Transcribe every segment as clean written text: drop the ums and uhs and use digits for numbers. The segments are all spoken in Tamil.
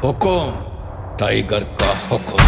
हुकुम टाइगर का हुकुम।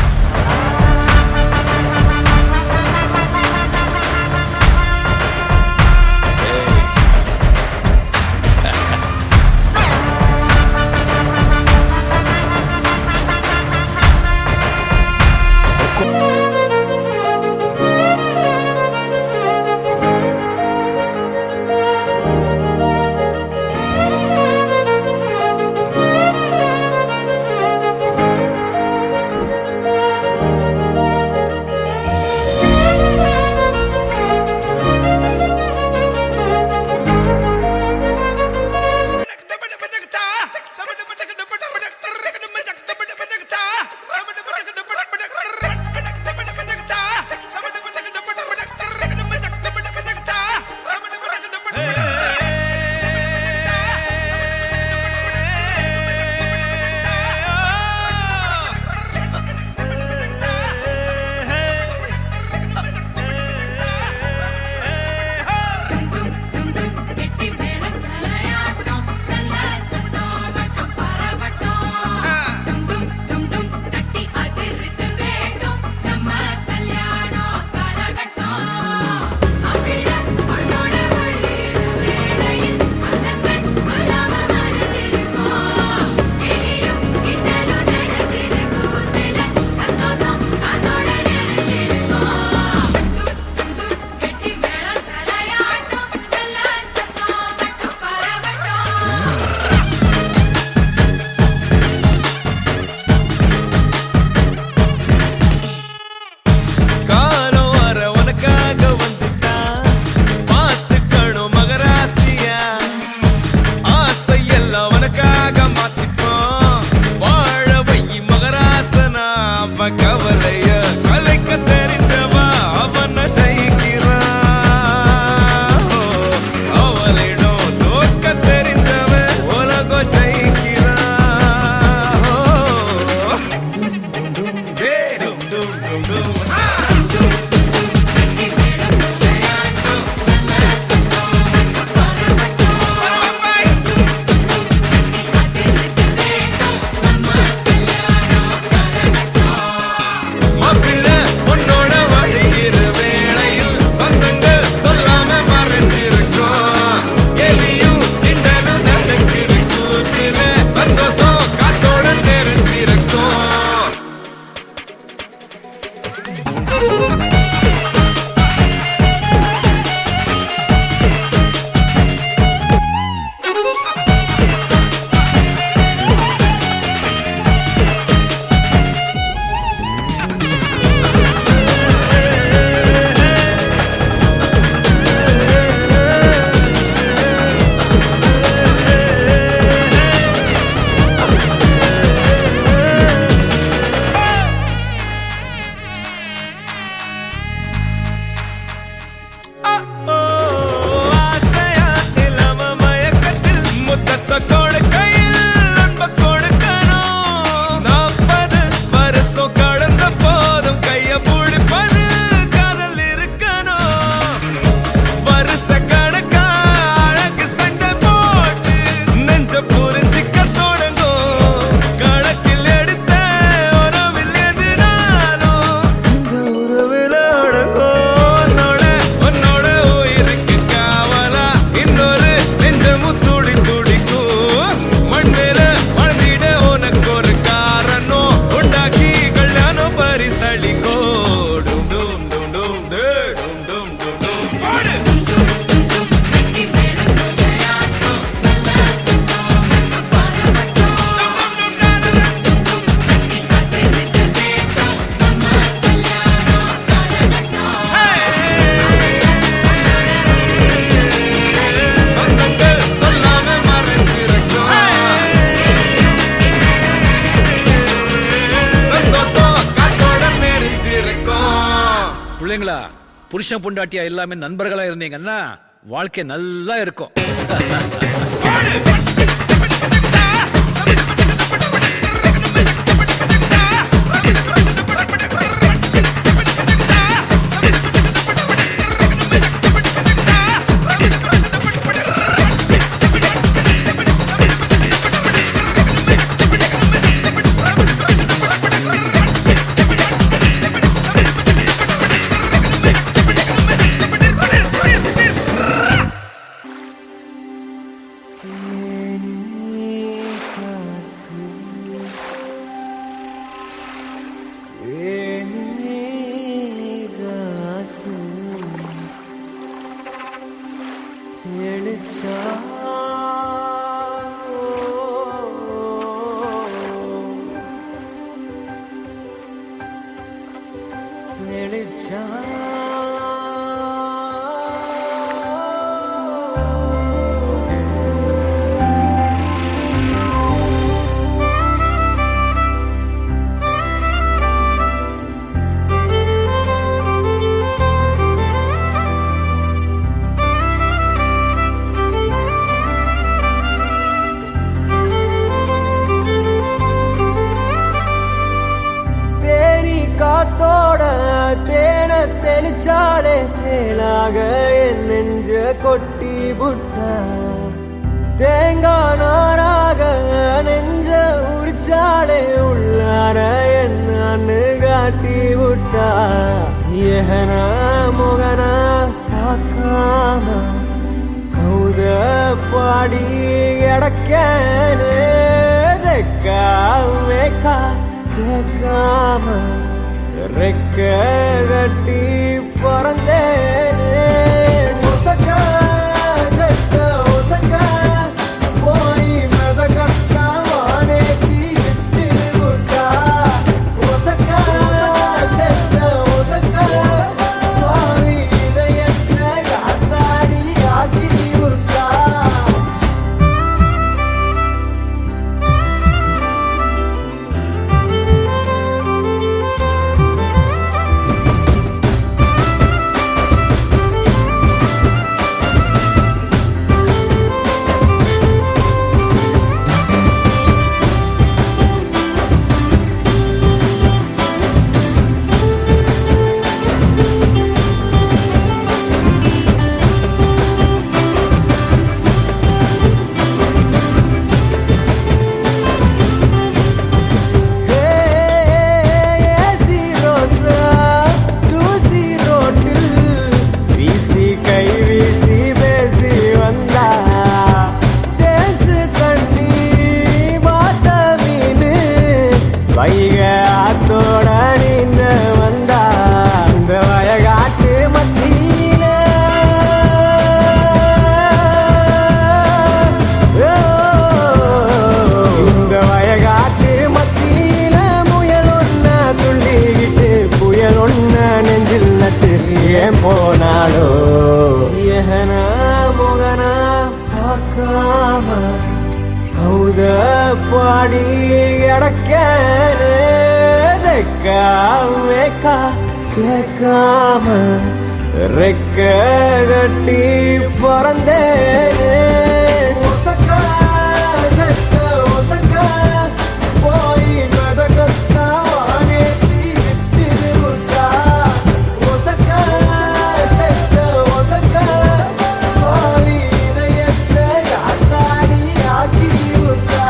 பிள்ளைங்களா புருஷன் பொண்டாட்டியா எல்லாமே நண்பர்களா இருந்தீங்கன்னா வாழ்க்கை நல்லா இருக்கும். தெளிச்சா காத்தோட தேன தெளிச்சாலே தேனாக என் நெஞ்ச கொட்டி புட்டா தேங்காய் நாராக நெஞ்ச உரிச்சாலே உள்ளார என்னன்னு காட்டி புட்டா ஏகனா முகனா பார்க்காம கௌத பாடி கிடக்கேனே தெக்கா மேக்கா கேட்காம ரெக்க கட்டி பறந்தேனே ஒசக்க செத்த ஒசக்க போய் மெத கட்டா வானேத்தி விட்டு விட்டா ஒசக்க செத்த ஒசக்க பாவி இதயத்தை காத்தாடி ஆக்கி விட்டா வைகாத்தோட நீந்த வந்தா இந்த வயகாட்டு மத்தியில இந்த வயகாட்டு மத்தியில முயல் ஒன்ன துள்ளிக்கிட்டு புயல் ஒன்ன நெஞ்சில் நட்டு ஏன் போனாலோ ஏகனா முகனா பார்க்காம கௌத பாடி கிடக்கேனே தெக்கா மேக்கா கேட்காம ரெக்க கட்டி பறந்தேனே ஒசக்கா செத்த ஒசக்கா போய் மெத கட்டா வானேத்தி விட்டு விட்டா ஒசக்கா செத்த ஒசக்கா பாவி இதயத்தை காத்தாடி ஆக்கி விட்டா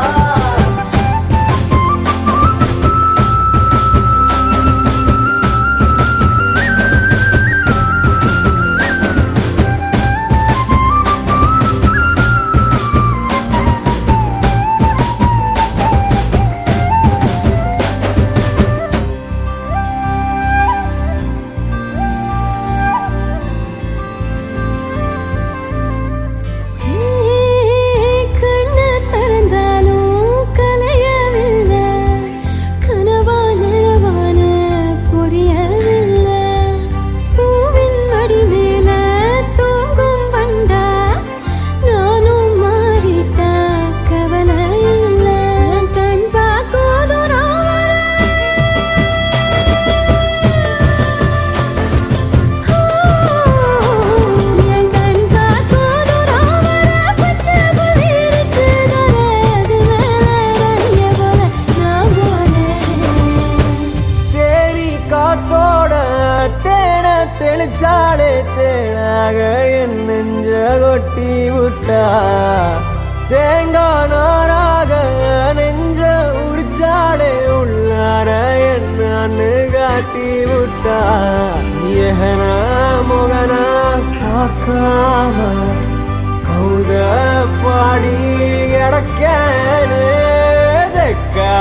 தெளிச்சாலே தேனாக என் நெஞ்ச கொட்டி விட்டா தேங்காய் நாராக நெஞ்ச உரிச்சாலே உள்ளார என்னன்னு காட்டி விட்டா ஏகனா முகனா பார்க்காம கௌத பாடி கிடக்கேனே தெக்கா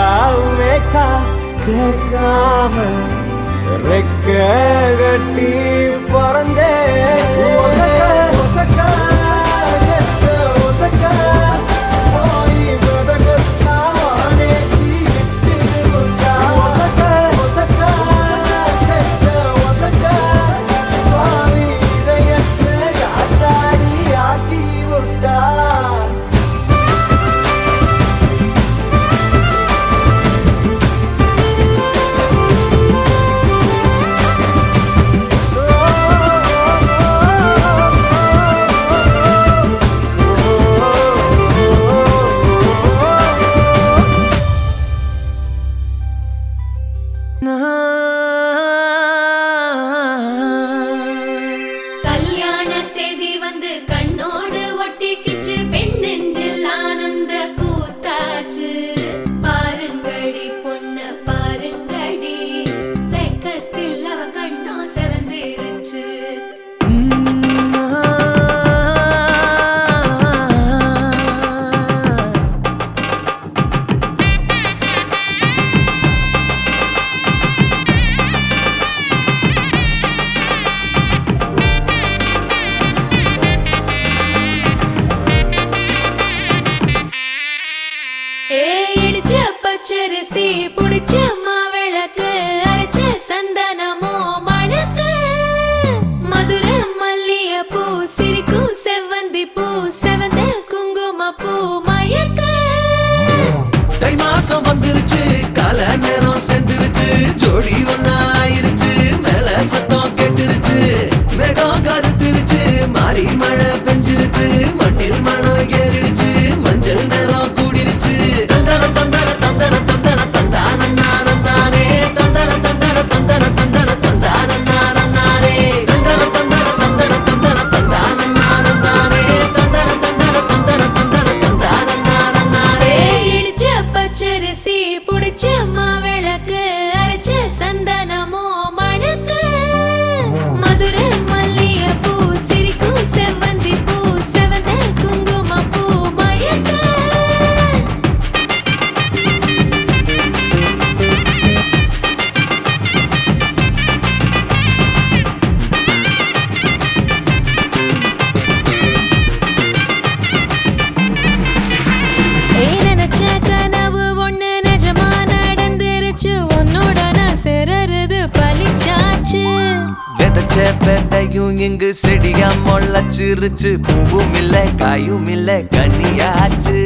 மேக்கா கேட்காம ரெக்க கட்டி பறந்தேனே ஒசக்கா செத்த ஒசக்கா போய் மெத கட்டா வானேத்தி விட்டு விட்டா ஒசக்கா செத்த ஒசக்கா பச்சரிசி புடிச்ச மாவிளக்கு அரைச்ச சந்தனமோ மணக்கு மதுரை மல்லிய பூ சிரிக்கும் செவ்வந்தி பூ செவந்த குங்கும பூ மயக்க தை மாசம் வந்துருச்சு கால நேரம் சென்றுருச்சு ஜோடி ஒன்னாயிருச்சு மேல சத்தம் கேட்டுருச்சு மேகம் கருத்துருச்சு மாறி மழை பெஞ்சிருச்சு மண்ணில் மணம் ஏறிடுச்சு மஞ்சள் நேரம் கூடிருச்சு தந்தர தந்தர தந்தர தந்தர தந்தான நானே தந்தர தந்தர தந்தர தந்தர தந்தான நானே தந்தர தந்தர தந்தர தந்தர தந்தான நானே தந்தர தந்தர தந்தர தந்தர தந்தான நானே இடிச்ச பச்சரிசி புடிச்ச மாவிளக்கு அரைச்ச சந்தனமோ மணக்கு மதுரை மல்லிய பூ சிரிக்கும் செவ்வந்தி பூ செவந்த குங்கும பூ மயக்க நினைச்ச கனவு ஒண்ணு நிஜமா நடந்துருச்சு உன்னோட நான் சிறருது பலிச்சாச்சு விதைச்ச பெட்டையும் இங்கு செடியா முளைச்சிருச்சு பூவும் இல்ல காயும் இல்ல கனியாச்சு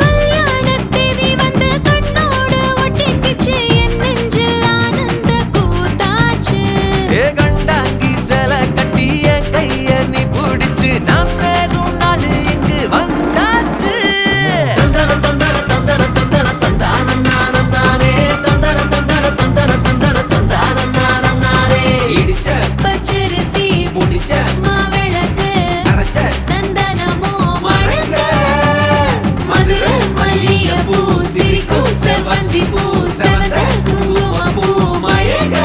கல்யாணத்தேதி வந்து கண்ணோடு ஒட்டிக்கிச்சு என் நெஞ்சில் ஆனந்த கூத்தாச்சு ஏ கண்டாங்கி சில கட்டி என் கைய நீ பிடிச்சு நாம் சேரும் நாள் இங்கு வந்தாச்சு தந்தர தந்தர தந்தர தந்தர தந்தான நானே தந்தர தந்தர தந்தர தந்தர தந்தான நானே இடிச்ச பச்சரிசி புடிச்ச மாவிளக்கு அரைச்ச சந்தனமோ மணக்க மதுரை மல்லிய பூ சிரிக்கும் செவ்வந்தி பூ செவந்த குங்கும பூ மயக்க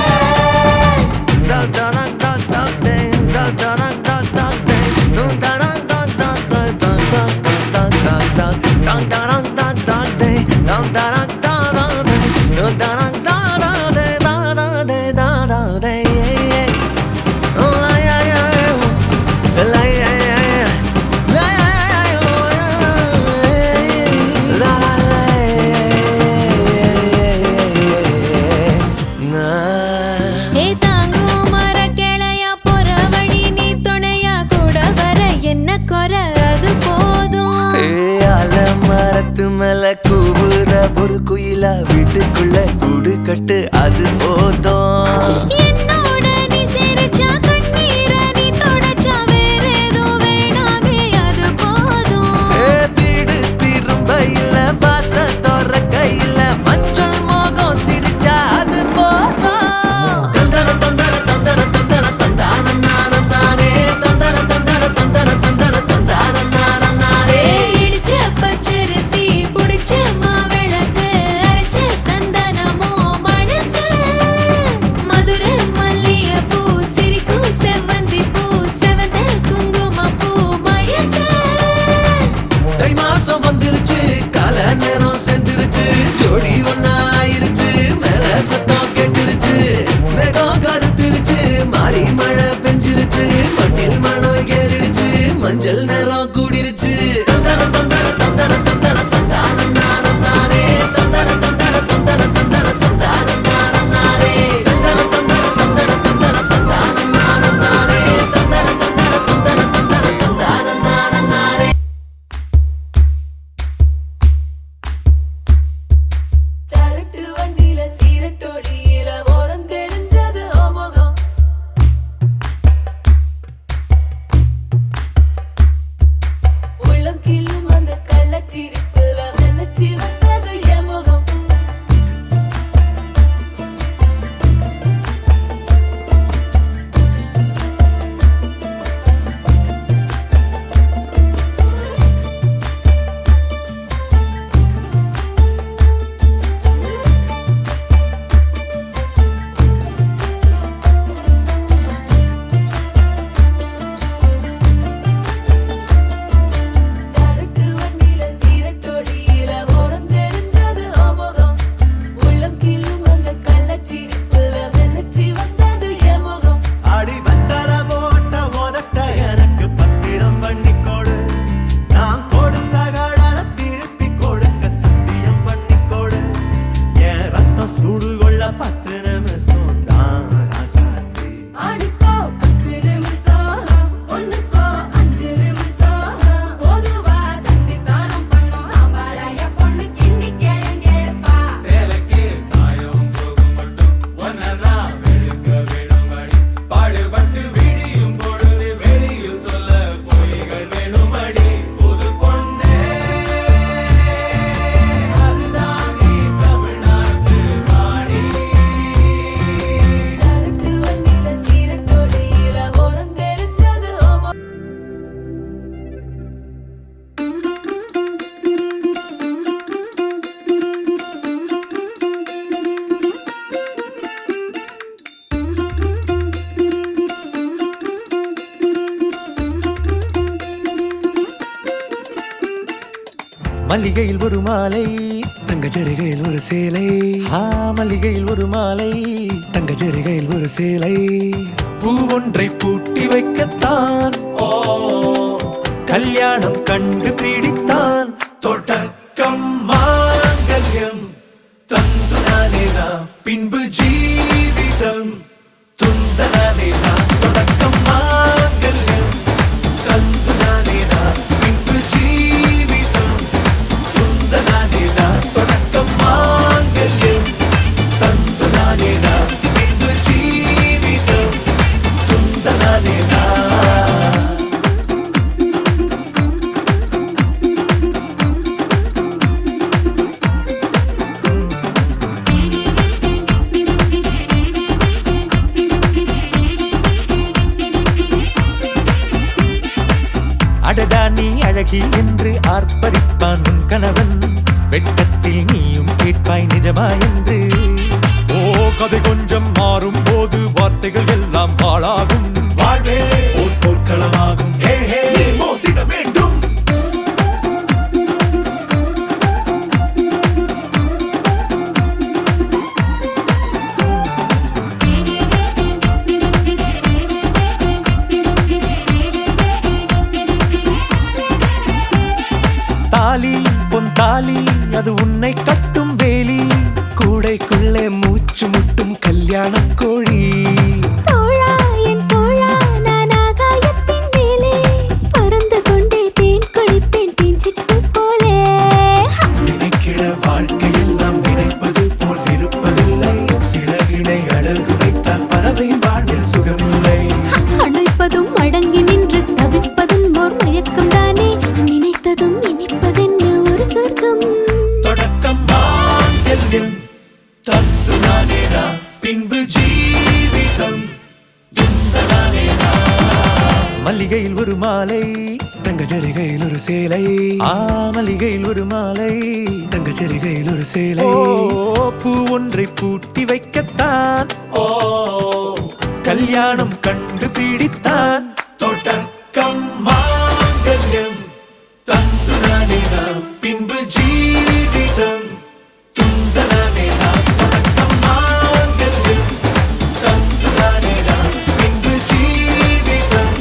ஏ தாங்கும் மர கிளையா போற வழி நீ துணையா கூட வர என்ன குறை அது போதும் மரத்து மேல கூவுற ஒரு குயிலா வீட்டுக்குள்ள கூடு கட்டு அது போதும் என்னோட நீ சிரிச்சா கண்ணீர நீ தொடச்சா வேற ஏதோ வேணாமே அது போதும் வீடு திரும்ப இல்ல பாச தோற கையில மஞ்சள் மோகம் சிரிச்சா அது போதும் தந்தர தந்தர தந்தர தந்தர தந்தான நானே தந்தர தந்தர தந்தர தந்தர தந்தான நானே இடிச்ச பச்சரிசி புடிச்ச மாவிளக்கு அரைச்ச சந்தனமோ மணக்க மதுரை மல்லிய பூ சிரிக்கும் செவ்வந்தி பூ செவந்த குங்கும பூ மயக்க தை மாசம் வந்துருச்சு கால மல்லிகையில் ஒரு மாலை தங்க ஜரிகையில் ஒரு சேலை மல்லிகையில் ஒரு மாலை தங்க ஜரிகையில் ஒரு சேலை பூ ஒன்றை பூட்டி வைக்கத்தான் கல்யாணம் கண்டு பிடித்தான் தொடக்கம் மாங்கல்யம் தந்து நானே நாம் பின்பு ஜீவிதம் துந்தனானே நாம் தொடக்கம் மாங்கல்யம் தந்து நானே நாம் பின்பு ஜீவிதம் துந்தனானே நாம் தொடக்கம் மாங்கல்யம் தந்து நானே நாம் பின்பு ஜீவிதம் துந்தனானே நாம் அடடா நீ அழகி என்று ஆர்ப்பரிப்பான் உன் கணவன் வெட்டத்தில் நீயும் கேட்பாய் நிஜமா என்று கதை கொஞ்சம் மாறும் போது வார்த்தைகள் எல்லாம் ஆளாகும் வாழ்வே ஓர் போர்க்களமாகும் மோதிட வேண்டும் தாலி பொன் தாலி அது உன்னை கட்டும் வேலி கூடைக்குள்ளே மூச்சு முட்டும் கல்யாண கோழி தோழா என் தோழா நான் ஆகாயத்தின் மேலே பறந்து கொண்டே தேன் குடிப்பேன் தேஞ்சிட்டு போலே நினைக்கிற வாழ்க்கையில் நாம் நினைப்பது போல் இருப்பதில்லை சிறகினை அழகு வைத்தால் பறவை வாழ்வில் சுகமில்லை அணைப்பதும் அடங்கி நின்று தவிப்பதும் ஓர் மயக்கம் தானே நினைத்ததும் இனிப்பதென்ன ஒரு சொர்க்கம் தொடக்கம் மாங்கல்யம் தந்து நானே நாம் பின்பு ஜீவிதம் துந்தனானே நாம் மல்லிகையில் ஒரு மாலை தங்க ஜரிகையில் ஒரு சேலை மல்லிகையில் ஒரு மாலை தங்க ஜரிகையில் ஒரு சேலை பூ ஒன்றை பூட்டி வைக்கத்தான் கல்யாணம் கண்டு பிடித்தான் தொடக்கம் மாங்கல்யம் தந்து நானே நாம் பின்பு ஜீவிதம் துந்தனானே நாம் தொடக்கம் மாங்கல்யம் தந்து நானே நாம் பின்பு ஜீவிதம்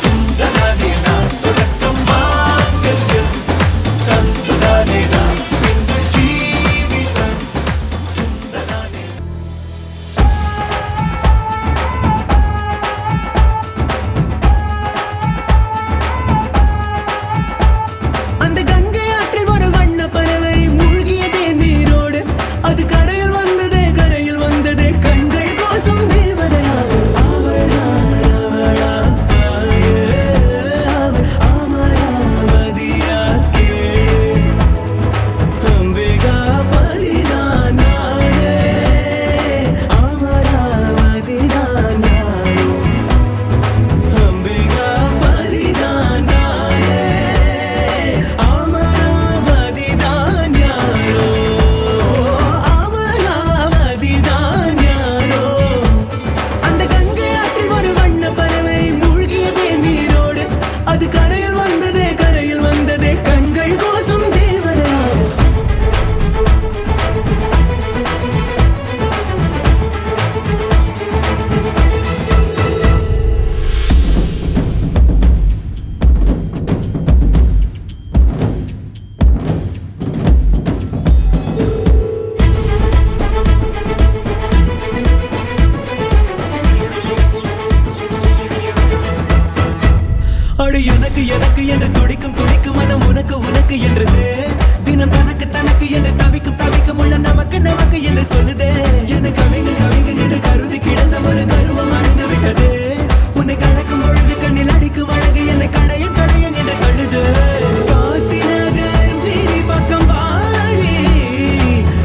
துந்தனானே நாம் தொடக்கம் மாங்கல்யம் தந்து நானே நாம் பின்பு ஜீவிதம் துந்தனானே அந்த கங்கை ஆற்றில் ஒரு வண்ண பறவை மூழ்கியதே நீரோடு அது கரையில் வந்ததே கண்கள் கோசம் வீழ்வதையா அம்பிகா பதிதான் அமராவதி தான் அம்பிகா பதிதான் அமராவதி தான் யாரோ அமராவதி தான் யாரோ அந்த கங்கை ஆற்றில் ஒரு வண்ண பறவை மூழ்கியதே நீரோடு அது கரையில் வந்ததே கண்கள் கோசம் தேவதையா அடு எனக்கு என்று துடிக்கும் மனம் உனக்கு என்றது தினம் தனக்கு என்று தவிக்கும் உள்ள நமக்கு என்று சொல்லுதே என கவிங்க என்று கருதி கிடந்த ஒரு கருவம் அழிந்து விட்டது உன்னை கலக்கும் பொழுது கண்ணில் அடிக்கும் அழகு என்னை கடையன் என கழுது காசி நகர் வீதி பக்கம் வாடி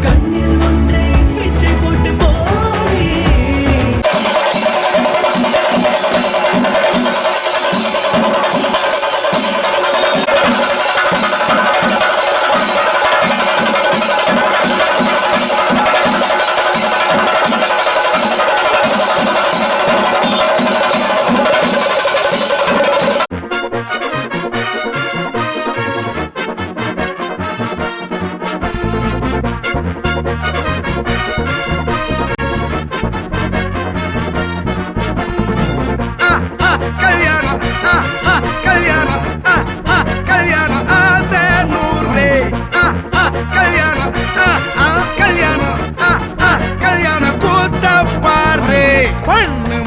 கண்ணில் ஒன்றை பிச்சை போட்டு போடி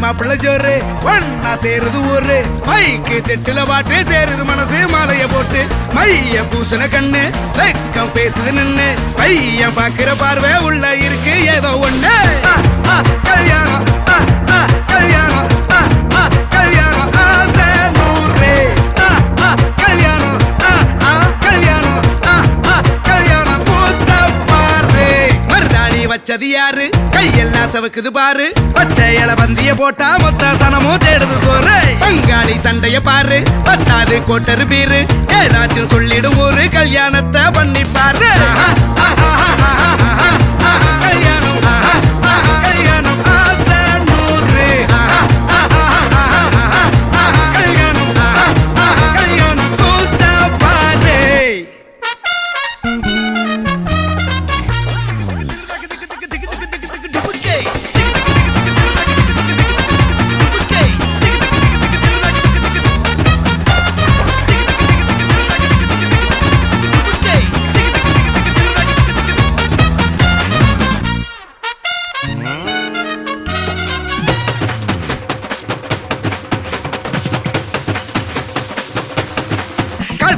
மாப்பிள்ள ஜோரு ஒன்னா சேருது ஊரு மைக்கு செட்டுல பாட்டு சேருது மனசு மாலைய போட்டு மைய பூசன கண்ணு வெக்கம் பேசுது நின்னு பையன் பாக்குற பார்வை உள்ள இருக்கு ஏதோ ஒண்ணு கல்யாணம் கல்யாணம் கல்யாணம் ஆசை நூறு கல்யாணம் கல்யாணம் கல்யாணம் கூத்த பாரு மருதாணி வச்சது யாரு கையெல்லாம் சவுக்குது பாரு பச்சை இல பந்திய போட்டா மொத்த சனமும் தேடுது சோறு பங்காளி சண்டைய பாரு பத்தாது கோட்டரு பீரு ஏதாச்சும் சொல்லிடும் ஒரு கல்யாணத்தை பண்ணி பாரு கல்யாணம் கல்யாணம் ஆசை நூறு கல்யாணம் கல்யாணம் கூத்த பாரு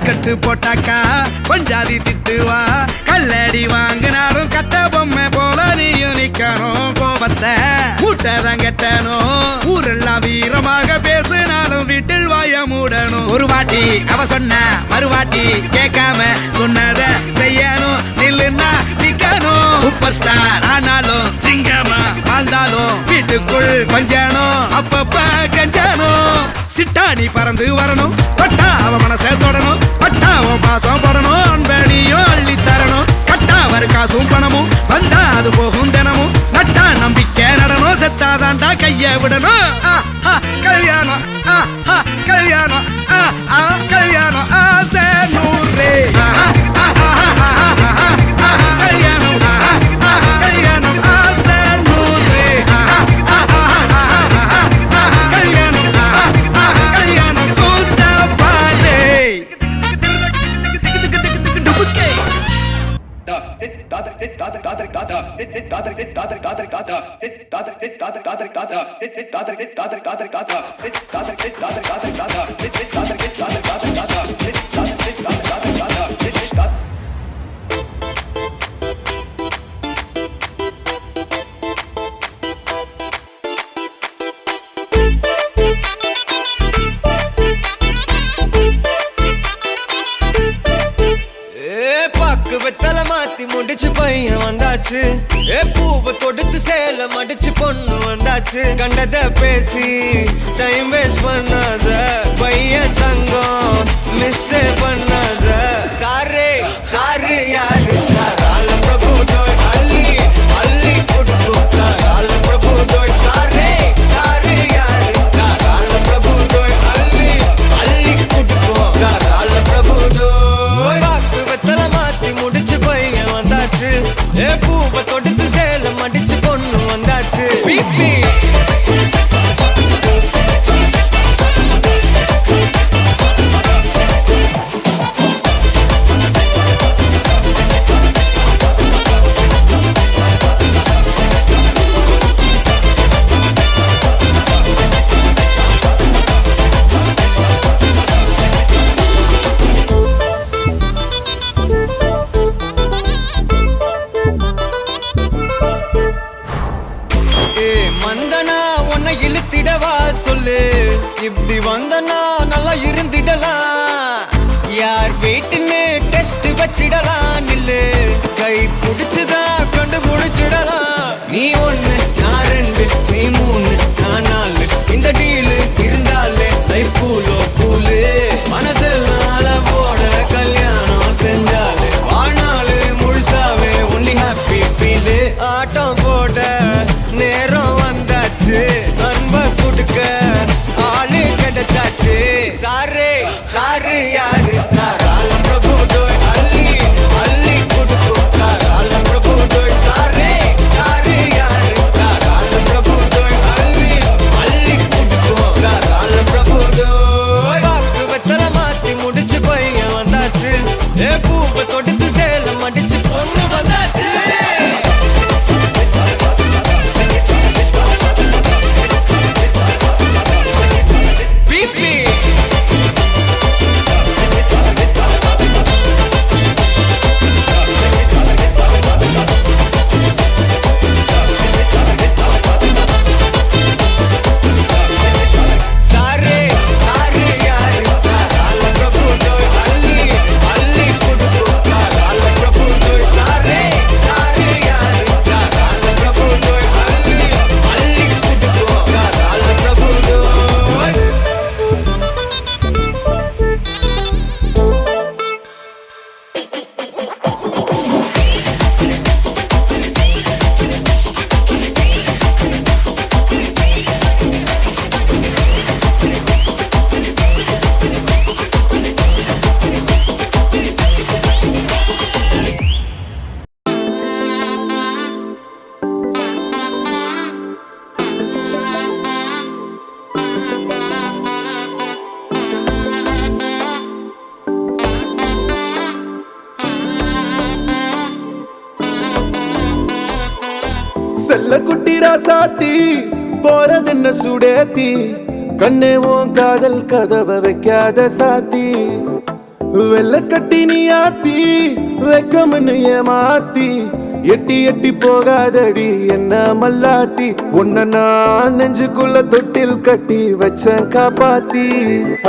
கட்டு போட்டாக்கா பஞ்சாதி திட்டுவா கல்லடி வாங்கினாலும் கட்ட பொம்மை போல நீயும் நிக்கணும் கோபத்தை மூட்டதான் கட்டணும் ஊரெல்லாம் வீரமாக பேசினாலும் வீட்டில் வாய மூடணும் ஒரு வாட்டி அவ சொன்ன மறுவாட்டி கேட்காம சொன்னத செய்யணும் நில்லுன்னா நிக்கணும் சூப்பர் ஸ்டார் ஆனாலும் சிங்கமா வாழ்ந்தாலும் வீட்டுக்குள் பஞ்சனும் அப்பப்ப கஞ்சனும் சிட்டாணி பறந்து வரணும் பட்டா அவ மனசை தொடணும் பட்டாவும் பாசம் படணும் அன்பனியும் அள்ளி தரணும் கட்டா வரு காசும் பணமும் வந்தா அது போகும் தினமும் நட்டா நம்பிக்கை நடனும் செத்தாதாண்டா கைய விடணும் கல்யாணம் கல்யாணம் கல்யாணம் ஆசை நூறு கல்யாணம் கல்யாணம் ஆசை நூறு கல்யாணம் கல்யாணம் கூத்த பாரு வெத்தலை மாத்தி முடிச்சு பையன் வந்தாச்சு பூவை தொடுத்து சேல மடிச்சு பொண்ணு வந்தாச்சு கண்டத பேசி டைம் வேஸ்ட் பண்ணாத பையன் தங்கம் மிஸ் பண்ணாத சாரே சாரு யாரு கால பிரபு தோய் அள்ளி அள்ளி கொடுத்தா கால பிரபு தோய் சாரே சாரு யாரு கால பிரபு தோய் அள்ளி அள்ளி கொடுத்தா கால பிரபு தோய் பாக்கு வெத்தலை மாத்தி முடிச்சு பையன் வந்தாச்சு பூவை தொடுத்து சேல மடிச்சு பொண்ணு வந்தாச்சு பிபி மந்தனா உன்னை இழுத்திடவா சொல்லு இப்படி வந்தனா நல்லா இருந்திடலாம் யார் வீட்டுன்னு டெஸ்ட் வச்சிடலாம் நில்லு கை பிடிச்சுதா கொண்டு முடிச்சிடலாம் நீ ஒண்ணு நான் ரெண்டு நீ மூணு நான் நாலு இந்த டீலு இருந்தாலே லைஃப் கூலோ கூலு மனசெல்லாம் அளவோட கல்யாணம் செஞ்சாலே ஆனாலு முழுசாவே ஒன்லி ஹாப்பி ஃபீலு ஆட்டம் போட நேரம் வந்தாச்சு அன்ப கொடுக்க ஆளு கிடைச்சாச்சு சாரே சாரு யாரு கால பிரபு தோய் அள்ளி அள்ளி கொடுத்தா கால பிரபு தோய் சாரே சாரு யாரு கால பிரபு தோய் அள்ளி அள்ளி கொடுத்தா கால பிரபு தோய் பாக்கு வெத்தலை மாத்தி முடிச்சு பையன் வந்தாச்சு பூவை தொடுத்து சேல மடிச்சு பொண்ணு வந்தாச்சு வெள்ள குட்டி ராசாத்தி போறதென்ன சுடேத்தி கண்ணே உன் காதல் கதவை வைக்காத சாத்தி வெள்ள கட்டி நீ ஆத்தி வெக்கமன்னு ஏமாத்தி எட்டி எட்டி போகாதடி என்ன மல்லாட்டி உன்ன நான் நெஞ்சுக்குள்ள தொட்டில் கட்டி வச்சேன் காப்பாத்தி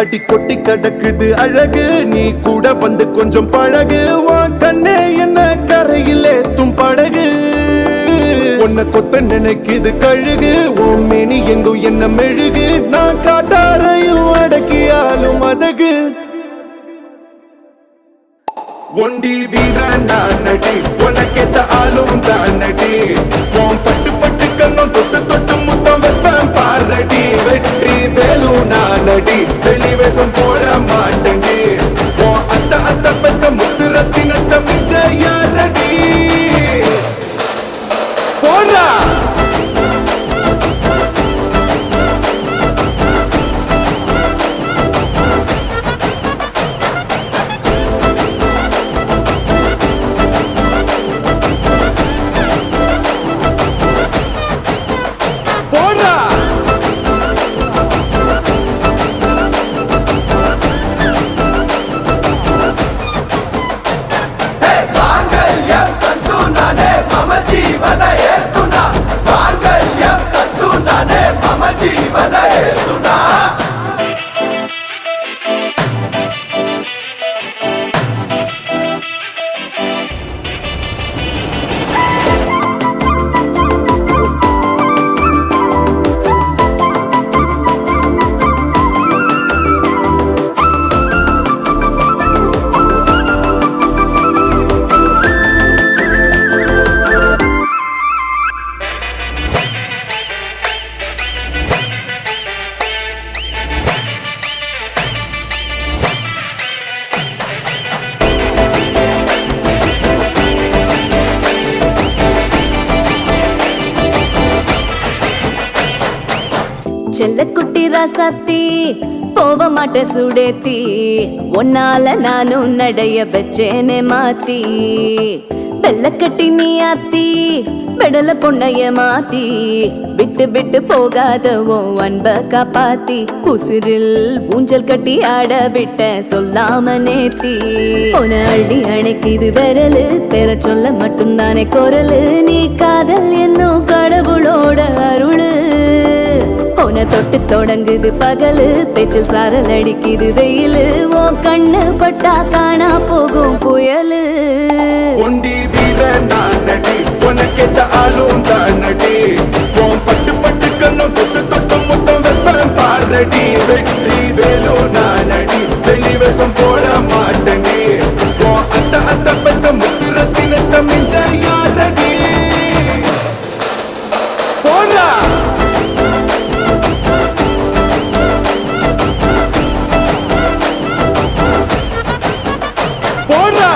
அடி கொட்டி கிடக்குது அழகு நீ கூட வந்து கொஞ்சம் பழகு உன் கண்ணே என்ன கரையில் ஏத்தும் படகு உன்னை கொத்த நினைக்குது கழுகு உன் மேனி எங்கும் என்ன மெழுகு நான் காட்டாரையும் அடக்கியாலும் அதகு ஒண்டி வீரன் நான் நடி உனக்கேத்த ஆளும் தான் நடி உன் பட்டு பட்டு கண்ணும் தொட்டு தொட்டு முத்தம் வைப்பேன் பாரடி வெற்றி வேலு நான் நடி வெளிவேசம் போட மாட்டேன்டி உன் அத்த அத்த பெத்த முத்து ரத்தினத்த மிஞ்ச யாரடி போடா செல்லக்குட்டி ராசாத்தி போக மாட்ட சுடேத்தி ஒன்னால நானும் நடைய வச்சேனே மாத்தி வெள்ளக்கட்டி நீ ஆத்தி பெடல பொண்ணைய மாத்தி விட்டு விட்டு போகாதவோ அன்ப காப்பாத்தி உசிரில் ஊஞ்சல் கட்டி ஆட விட்ட சொல்லாம நேத்தி உன அள்ளி அணைக்குது விரலு பெற சொல்ல மட்டும்தானே குரலு நீ காதல் என்னும் கடவுளோட அருளு உன தொட்டு தொடங்குது பகலு பேச்சில் சாரல் அடிக்குது வெயிலு உன் கண்ணு பட்டா காணா போகும் புயலு ஒண்டி வீரன் நான் நடி உனக்கேத்த ஆளும் தான் நடி உன் பட்டு பட்டு கண்ணும் தொட்டு தொட்டு முத்தம் வைப்பேன் பாரடி வெற்றி வேலு நான் நடி வெளிவேசம் போட மாட்டேன்டி உன் அத்த அத்த பெத்த முத்து ரத்தினத்த மிஞ்ச யாரடி போடா போடா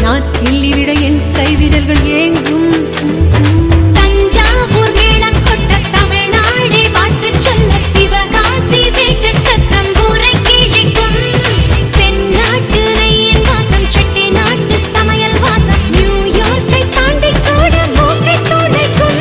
நான் கிள்ளிவிட என் கைவிரல்கள் ஏங்கும். தஞ்சாவூர் மேளம் கொட்ட தமிழ்நாடே வாழ்த்து சொல்ல சிவகாசி வீட்டு சத்தம் ஊரை கிழிக்கும். தென்னாட்டு நெய்யின் வாசம் செட்டி நாட்டு சமையல் வாசம் நியூயார்க்கை தாண்டி கூட மூக்கை துடைக்கும்.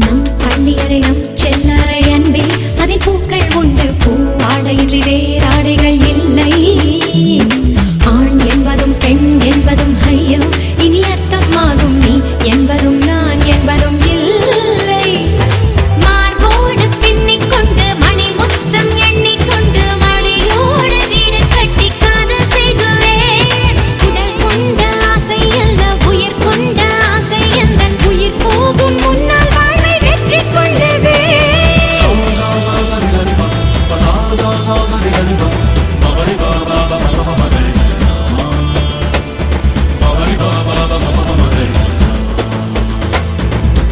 நம் பள்ளியறை நம் செல்லறை அன்பே அதில் பூக்கள் உண்டு பூவாடையின்றி வேறாடைகள் இல்லை. ஆண் என்பதும் பெண் என்பதும் ஐயோ இனி அர்த்தமாகும் நீ என்பதும் நான் என்பதும் இல்லை. மார்போடு பின்னிக் கொண்டு மணி முத்தம் எண்ணிக்கொண்டு மணியோடு வீடு கட்டி காதல் செய்குவேன். உடல் கொண்ட ஆசை அல்ல உயிர் கொண்ட ஆசை எந்தன் உயிர் போகும் முன்னால் வாழ்வை வெற்றி கொண்டதே.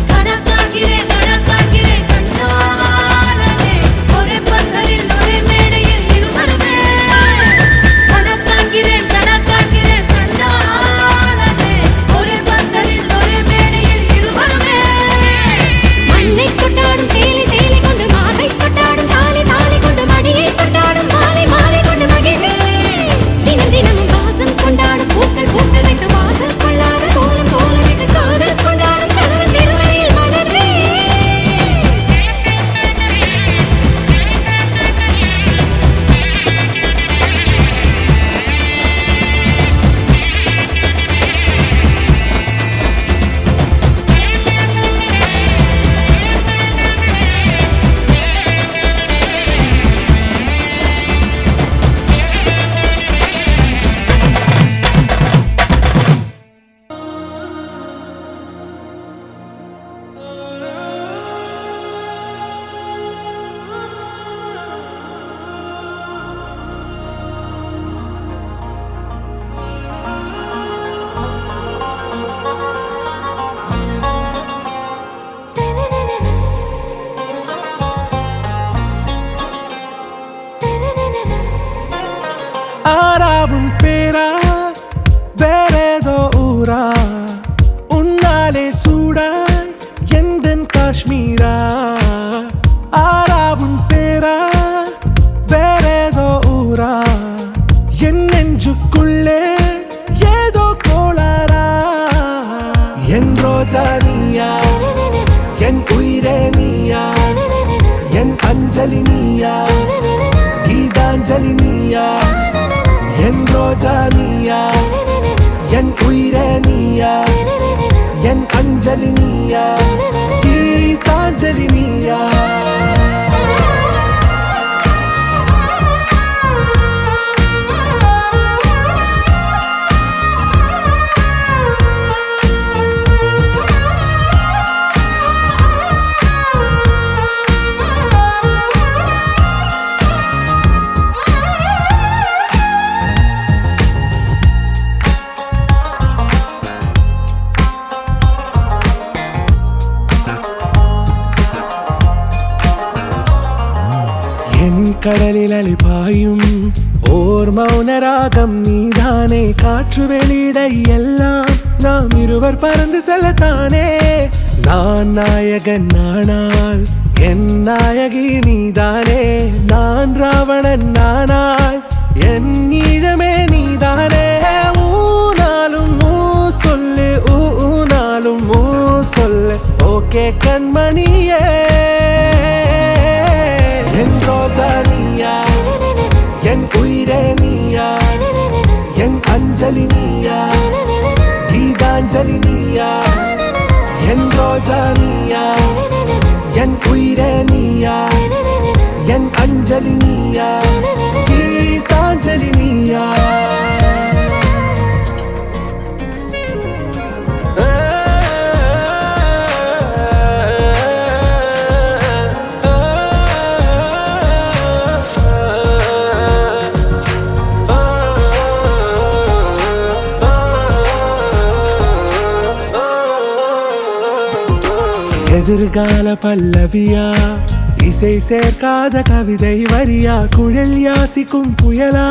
கணக்காகிறேன் கணக்காகிறேன் கண்ணாலனே ஒரே பந்தலில் ஒரே மேடையில் இருவருமே. கணக்காகிறேன் கணக்காகிறேன் கண்ணாலனே ஒரே பந்தலில் ஒரே மேடையில் இருவருமே. மண்ணை கொண்டாடும் சேலை சேலை கொண்டு மாலை கொண்டாடும் தாலி தாலி கொண்டு மடியை கொண்டாடும் மாலை மாலை கொண்டு மகிழ்வே. தினம் தினமும் வாசம் கொண்டாடும் பூக்கள் பூக்கள் வைத்து வாசல் கொள்ளாத கோலம் கோலமிட்டு காதல் கொண்டாடும் கணவன் திருவடியில் மலர்வே. ஆறாவும் பேரா வேறேதோ ஊரா உன்னாலே சூடாய் எந்தன் காஷ்மீரா. ஆறாவும் பேரா வேறேதோ ஊரா என் நெஞ்சுக்குள்ளே ஏதோ கோளாரா. என் ரோஜா நீயா என் உயிரே நீயா என் அஞ்சலி நீயா கீதாஞ்சலி நீயா. என் ரோஜா நீயா என் உயிரே நீயா என் அஞ்சலி நீயா கீதாஞ்சலி நீயா. கடலில் அலிபாயும் ஓர் மௌன ராகம் நீதானே. காற்று வெளியிட எல்லாம் நாம் இருவர் பறந்து செல்லத்தானே நான் நாயகன் நானால் என் நாயகி நீதானே நான் ராவணன் நானால் என் ஈழமே நீதானே ஊனாலும் ஊ சொல்லு ஊனாலும் ஊ சொல்லு ஓகே கண்மணியே என் ரோஜா நீயா என் உயிரே நீயா என் அஞ்சலி நீயா கீதாஞ்சலி நீயா என் ரோஜா நீயா என் உயிரே நீயா என் அஞ்சலி நீயா கீதாஞ்சலி நீயா எதிர்கால பல்லவியா இசை சேர்க்காத கவிதை வரியா குழல் யாசிக்கும் புயலா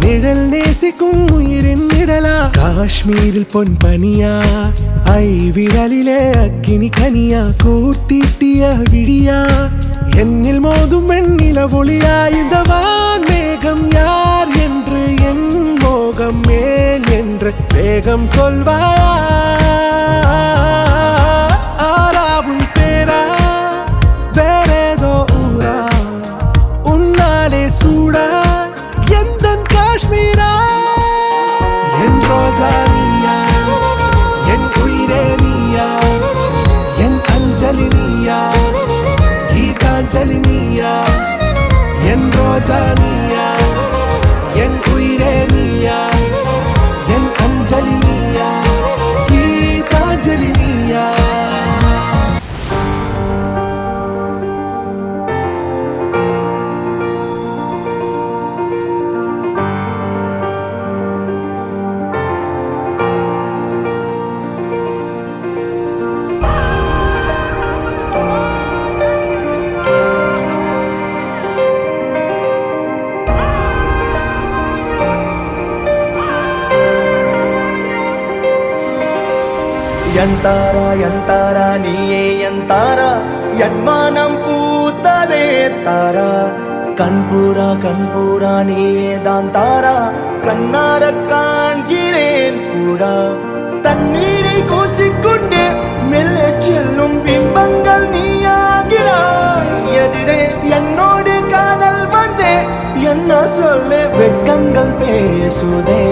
நிழல் நேசிக்கும் உயிரின் நிழலா காஷ்மீரில் பொன் பனியா ஐ விரலிலே அக்கினி கனியா கூர்த்திட்டிய விழியா என்னில் மோதும் வெண்ணில ஒளியா இந்த வான் மேகம் யார் என்று என் மோகம் மேல் என்று வேகம் சொல்வாயா ஆராவும் பேரா வேறேதோ ஊரா உன்னாலே சூடா எந்தன் காஷ்மீரா என் ரோஜா நீயா என் உயிரே நீயா என் அஞ்சலி நீயா கீதாஞ்சலி நீயா என் ரோஜா நீயா என் உயிரே நீயா என் அஞ்சலி நீயா கீதாஞ்சலி நீயா ಎಂತಾರ ನೀಯೇ ಎಂತಾರ ಎನ್ಮಾನಂ ಪೂತದೆ ತಾರ கண்பூரா நீயே தான் தாரா கண்ணார காண்கிறேன் கூடா தண்ணீரை கூசிக்கொண்டே மெல்ல செல்லும் பிம்பங்கள் நீயாகிறாய் எதிரே என்னோடு காதல் வந்தே என்ன சொல்ல வெட்கங்கள் பேசுதே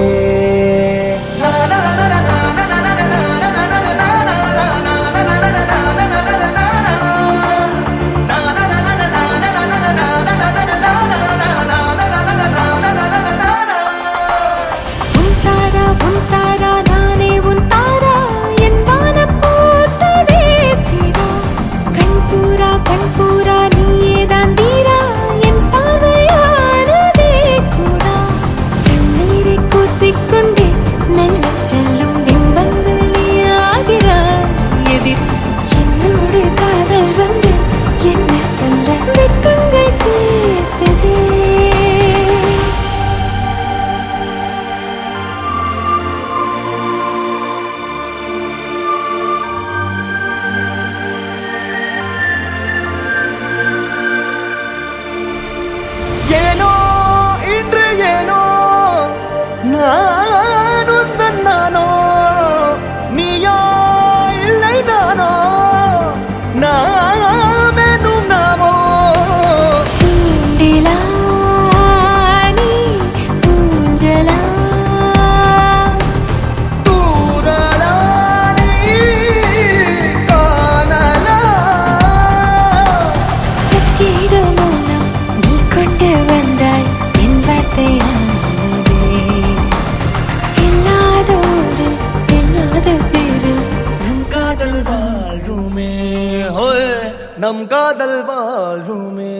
நம் காதல் வாழ்வுமே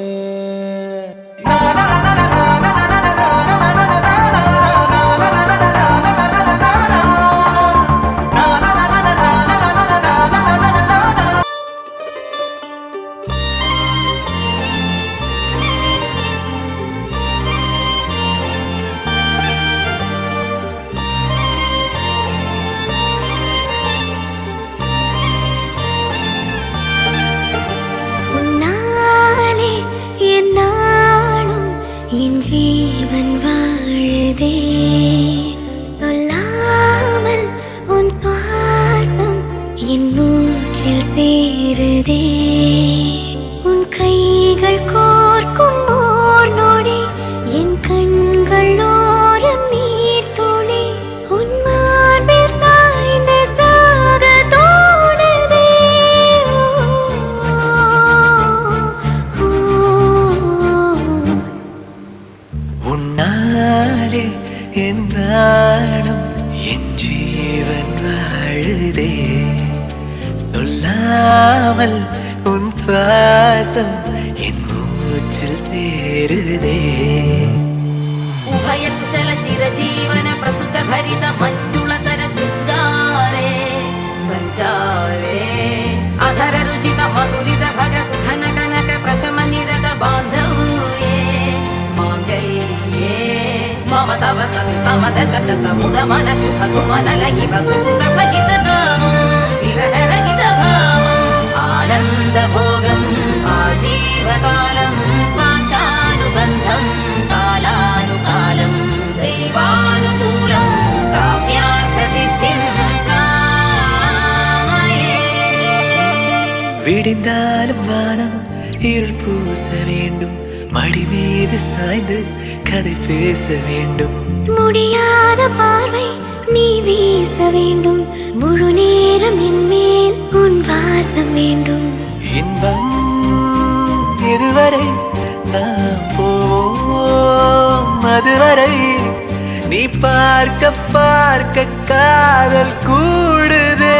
என் நாடும் என் ஜீவன் வாழுதே சொல்லாமல் உன் சுவாசம் என் மூச்சில் சேருதே उभय कुशल चिरजीवन प्रसुत भरित मंजुलतर शृंगारे संचारे अधर रुचित मधुरित भग सुधन कनक प्रशम निरत बांधव्ये मांगल्ये मम तव सत समदश शत मुद मन शुभ सुमन लगिव सुसुत सहित गामं विरह रहित भावम् आनंद भोगम् आजीवकालं पाशानुबन्धं कालानुकालं दैवानुकूलं काव्यार्थसिद्धिं कामये விடிந்தாலும் வானம் இருள் பூச வேண்டும் மடி மீது சாய்ந்து கதை பேச வேண்டும் முடியாத பார்வை நீ வீச வேண்டும் முழு நேரம் என் மேல் உன் வாசம் வேண்டும் இன்பம் இதுவரை நாம் போவோம் அதுவரை நீ பார்க்க பார்க்க காதல் கூடுதே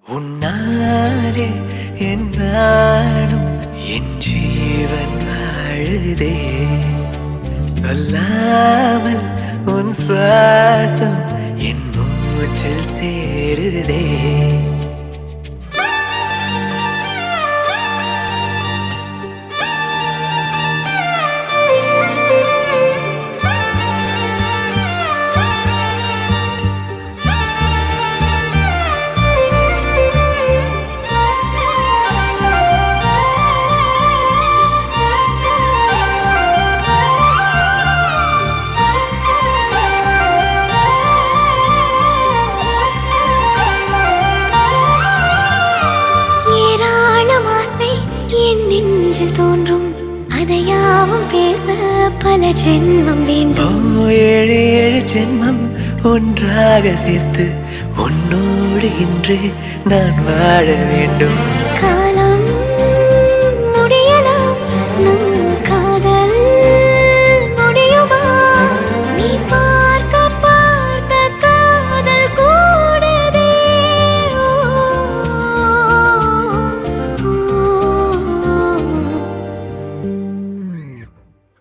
உன்னாலே என் நாடும் என் ஜீவன் வாழுதே சொல்லாமல் உன் சுவாசம் என் மூச்சில் சேருதே தோன்றும் அதையாவும் பேச பல ஜென்மம் வேண்டும் ஏழு ஏழு ஜென்மம் ஒன்றாக சேர்த்து உன்னோடு இன்று நான் வாழ வேண்டும் காலம் முடியலாம் நம் காதல் முடியுமா நீ பார்க்க பார்க்க காதல் கூடுதே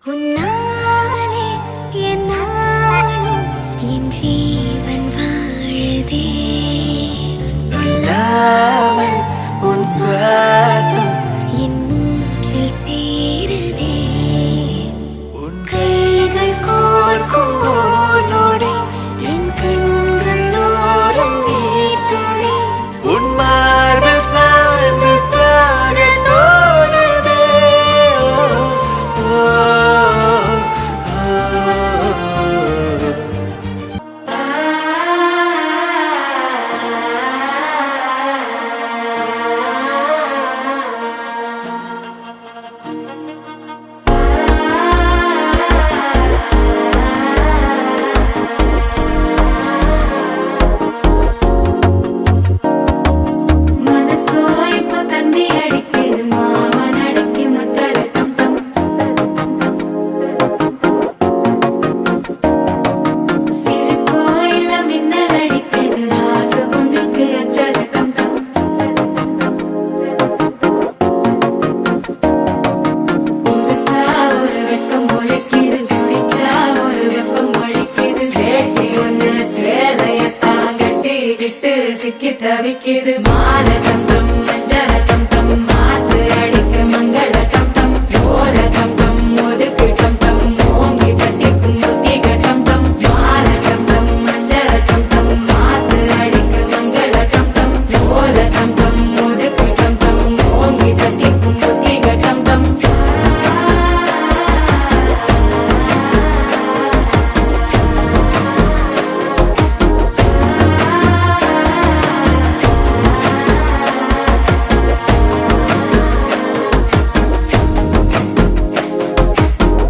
உன்னாலே என் நாளும் என் ஜீவன் வாழுதே சொல்லாமல் உன் சுவாசம் என் மூச்சில் சேருதே உன் கைகள் கோர்க்கும் போனோடே என் கண்கள் ஓரம் நீர்த்துளி உன் மார்பில் சாய்ந்து சாக தோணுதே மனசோ இப்போ தந்தி அடிக்குது மாமன் அடிக்கு மத்தல டம் டம் சிரிப்போ இல்ல மின்னல் அடிக்குது ஆசை பொண்ணுக்கு அச்சத டம் டம் புதுசா ஒரு வெப்பம் ஒழிக்குது குடிச்சா ஒரு வெப்பம் ஒழிக்குது வேட்டி ஒண்ணு சேலையத்தான் கட்டிக்கிட்டு சிக்கி தவிக்குது மாலை டம் டம் மஞ்சள் டம் டம் மாத்து அடிக்க மங்கள டம் டம் ஓல டம் டம் ஒதுக்கு டம் டம் ஓங்கி தட்டிக்கும் புத்திக டம் டம் மாலை டம் டம் மஞ்சள் டம் டம் மாத்து அடிக்க மங்கள டம் டம் ஓல டம் டம் ஒதுக்கு டம் டம் ஓங்கி தட்டிக்கும் புத்திக டம் டம்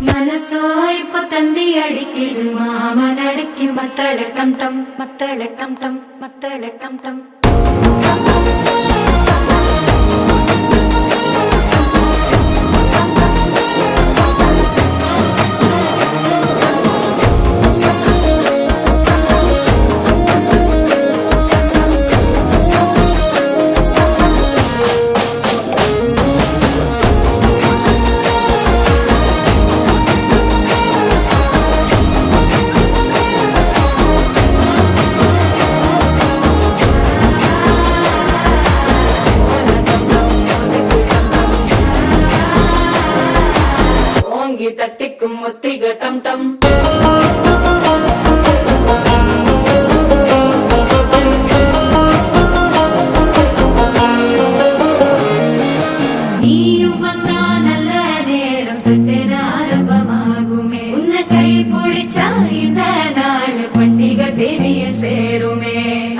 மனசோ இப்போ தந்தி அடிக்குது மாமன் அடிக்கு மத்தள டம் டம் மத்தள டம் டம் மத்தள டம் டம் கெட்டிக்கும் முத்திக டம் டம் நீயும் வந்தா நல்ல நேரம் சட்டென ஆரம்பமாகுமே உன்னை கை பிடிச்சா இந்த நாள் பண்டிகை தேதியில் சேருமே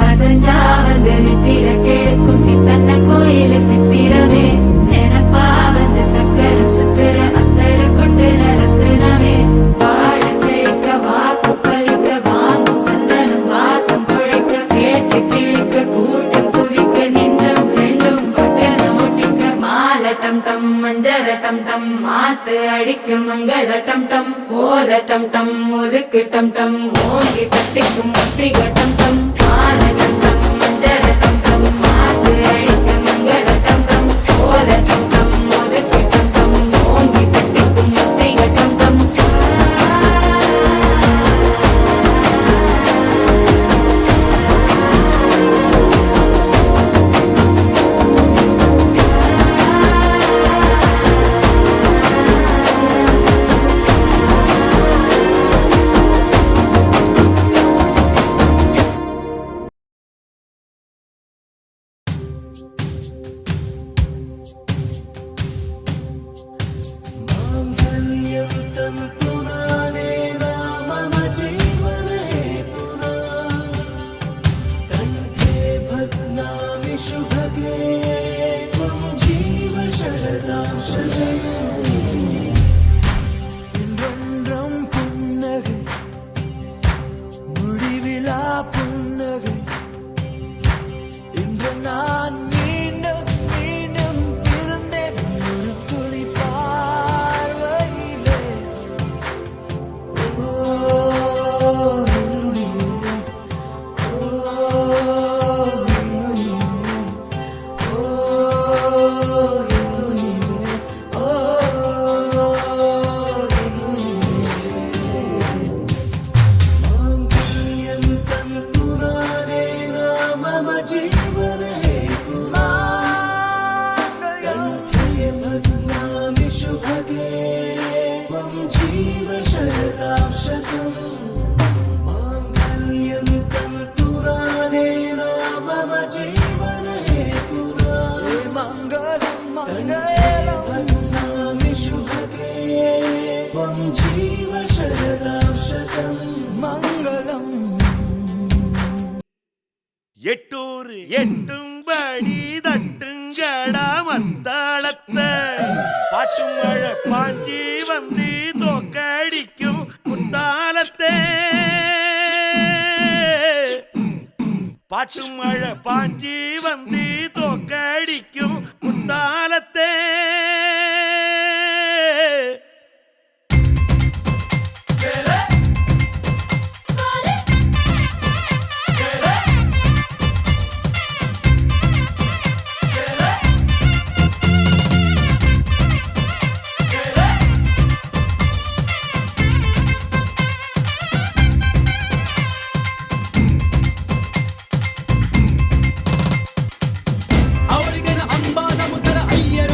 அசஞ்சா வந்து நித்திர கெடுக்கும் சித்தன்ன கோயில சித்திரமே நினப்பா வந்து சக்கர சுத்திர அத்தர கொண்டு நடத்துனவே வாழ செழிக்க வாக்கு பலிக்க வாங்கும் சந்தனம் வாசம் பொழைக்க கேட்டு கிழிக்க கூட்டம் குதிக்க நெஞ்சம் ரெண்டும் பட்டன ஒட்டிக்க மால டம் டம் மஞ்சர டம் டம் மாத்து அடிக்க மங்கள டம் டம் கோல டம் டம் ஒதுக்கு டம் டம் ஓங்கி தட்டிக்கும் முத்திக டம் டம் மால டம் டம் மஞ்சர டம் டம் மாத்து அடிக்க மங்கள டம் டம் கோல டம் டம் ஒதுக்கு டம் டம் ஓங்கி தட்டிக்கும் முத்திக டம் டம் இன்றென்றும் புன்னகை முடிவிலா புன்னகை இன்று நான் மீண்டும் மீண்டும் பிறந்தேன் ஒரு துளி பார்வையிலே எட்டூர் எட்டும்படி தட்டுங்கடா மத்தாளத்தை பாட்டு மழை பாஞ்சி வந்து தோக்கடிக்கும் குத்தாலத்தை பாட்டு மழை பாஞ்சி வந்து தோக்கடிக்கும் குத்தாலத்தை ಅವರಿಗನ ಅಂಬಾದ ಮುದರ ಅಯ್ಯರ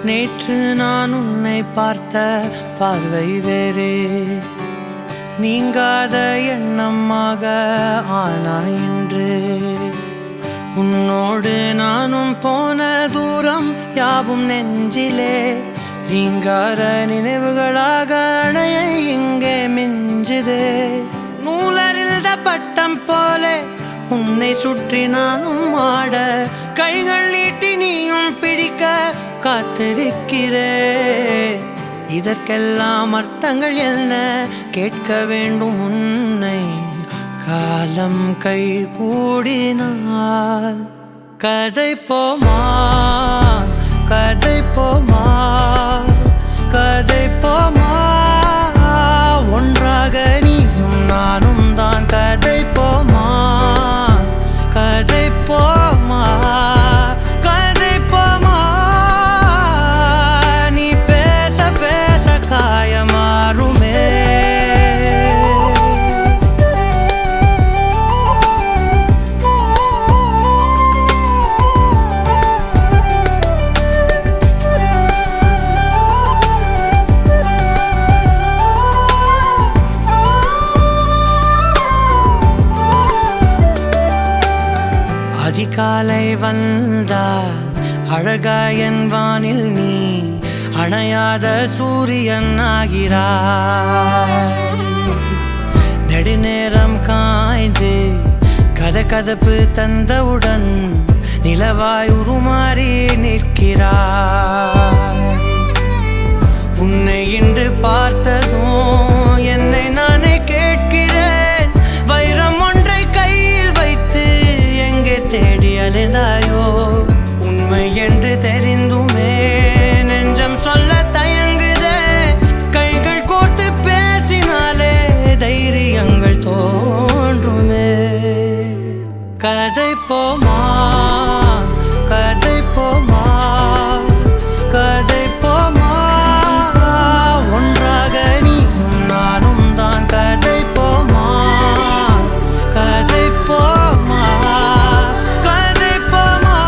நேற்று நான் உன்னை பார்த்த பார்வை வேறே, நீங்காத எண்ணமாக ஆனாய் இன்று. உன்னோடு நானும் போன தூரம் யாவும் நெஞ்சிலே, நீங்காத நினைவுகளாக அணைய இங்கே மிஞ்சுதே. நூலறிந்த பட்டம் போல உன்னை சுற்றி நானும் ஆட, கைகள் நீட்டி நீயும் பிடிக்க காத்திருக்கிறே. இதற்கெல்லாம் அர்த்தங்கள் என்ன கேட்க வேண்டும் உன்னை, காலம் கை கூடினால். கதை போமா கதை போமா கதை போமா, ஒன்றாக நீயும் நானும் தான். கதை போமா கதை போமா கதை போமா, நீ பேச பேச காயமாறுமே. அதிகாலை வந்தால் அழகாயன் வானில் நீ அணையாத சூரியன் ஆகிறாய். நெடுநேரம் காய்ந்து கதகதப்பு தந்தவுடன் நிலவாய் உருமாறி நிற்கிறாய். உன்னை இன்று பார்த்ததும் என்னை நானே கேட்கிறேன், வைரம் ஒன்றை கையில் வைத்து எங்கே தேடி அலைந்தாயோ. உண்மை என்று தெரிந்துமே நெஞ்சம் சொல்ல தயங்குதே, கைகள் கோர்த்து பேசினாலே தைரியங்கள் தோன்றுமே. கதை போமா கதை போமா கதை போமா, ஒன்றாக நீயும் நானும் தான். கதை போமா கதை போமா கதை போமா,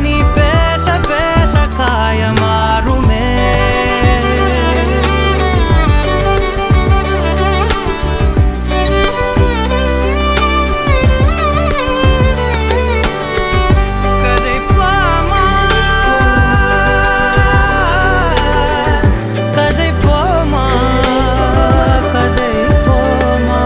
நீ பேச பேச காயமாறுமே. கதை போமா கதை போமா கதை போமா.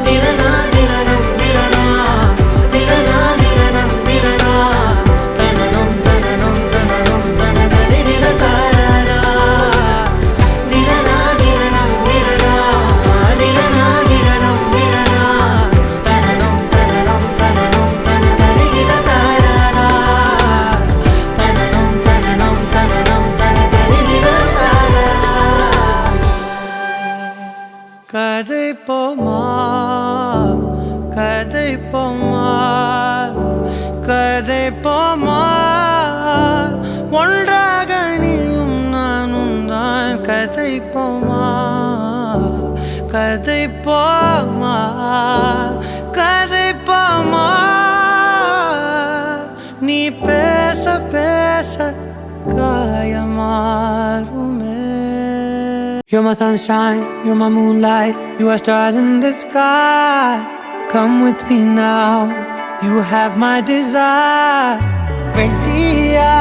திரனா திரனம் திரனா திரனா திரனம் திரனா, தனனம் தனனம் தனனம் தனதரி திரகாரா. திரனா திரனம் திரனா திரனா திரனம் திரனா, தனனம் தனனம் தனனம் தனதரி திரகாரா. தனனம் தனனம் தனனம் தனதரி திரகாரா. கதை போமா கதை போமா கதை போமா, ஒன்றாக நீயும் நானும் தான். கதை போமா கதை போமா கதை போமா, நீ பேச பேச காயமாறுமே. You're my sunshine, you're my moonlight, you are stars in the sky. Come with me now, you have my desire. Vendiya,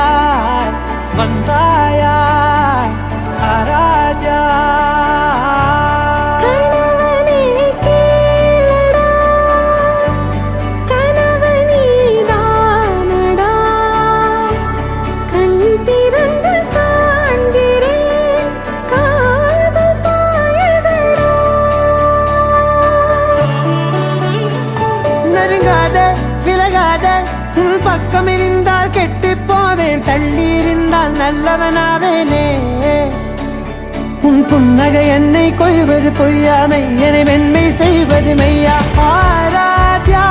Vandaya, Araja. கணவனே கேளடா, கணவனே தானடா, கண் திறந்து காண்கிறேன், காதல் பாயதடா. நெருங்காத விலகாத உன் பக்கம் இருந்தால் கெட்டு போவேன், தள்ளி இருந்தால் நல்லவனாவேனே. உன் புன்னகை என்னை கொய்வது பொய்யாமை, என்னை மென்மை செய்வது மெய்யா. ஆராத்யா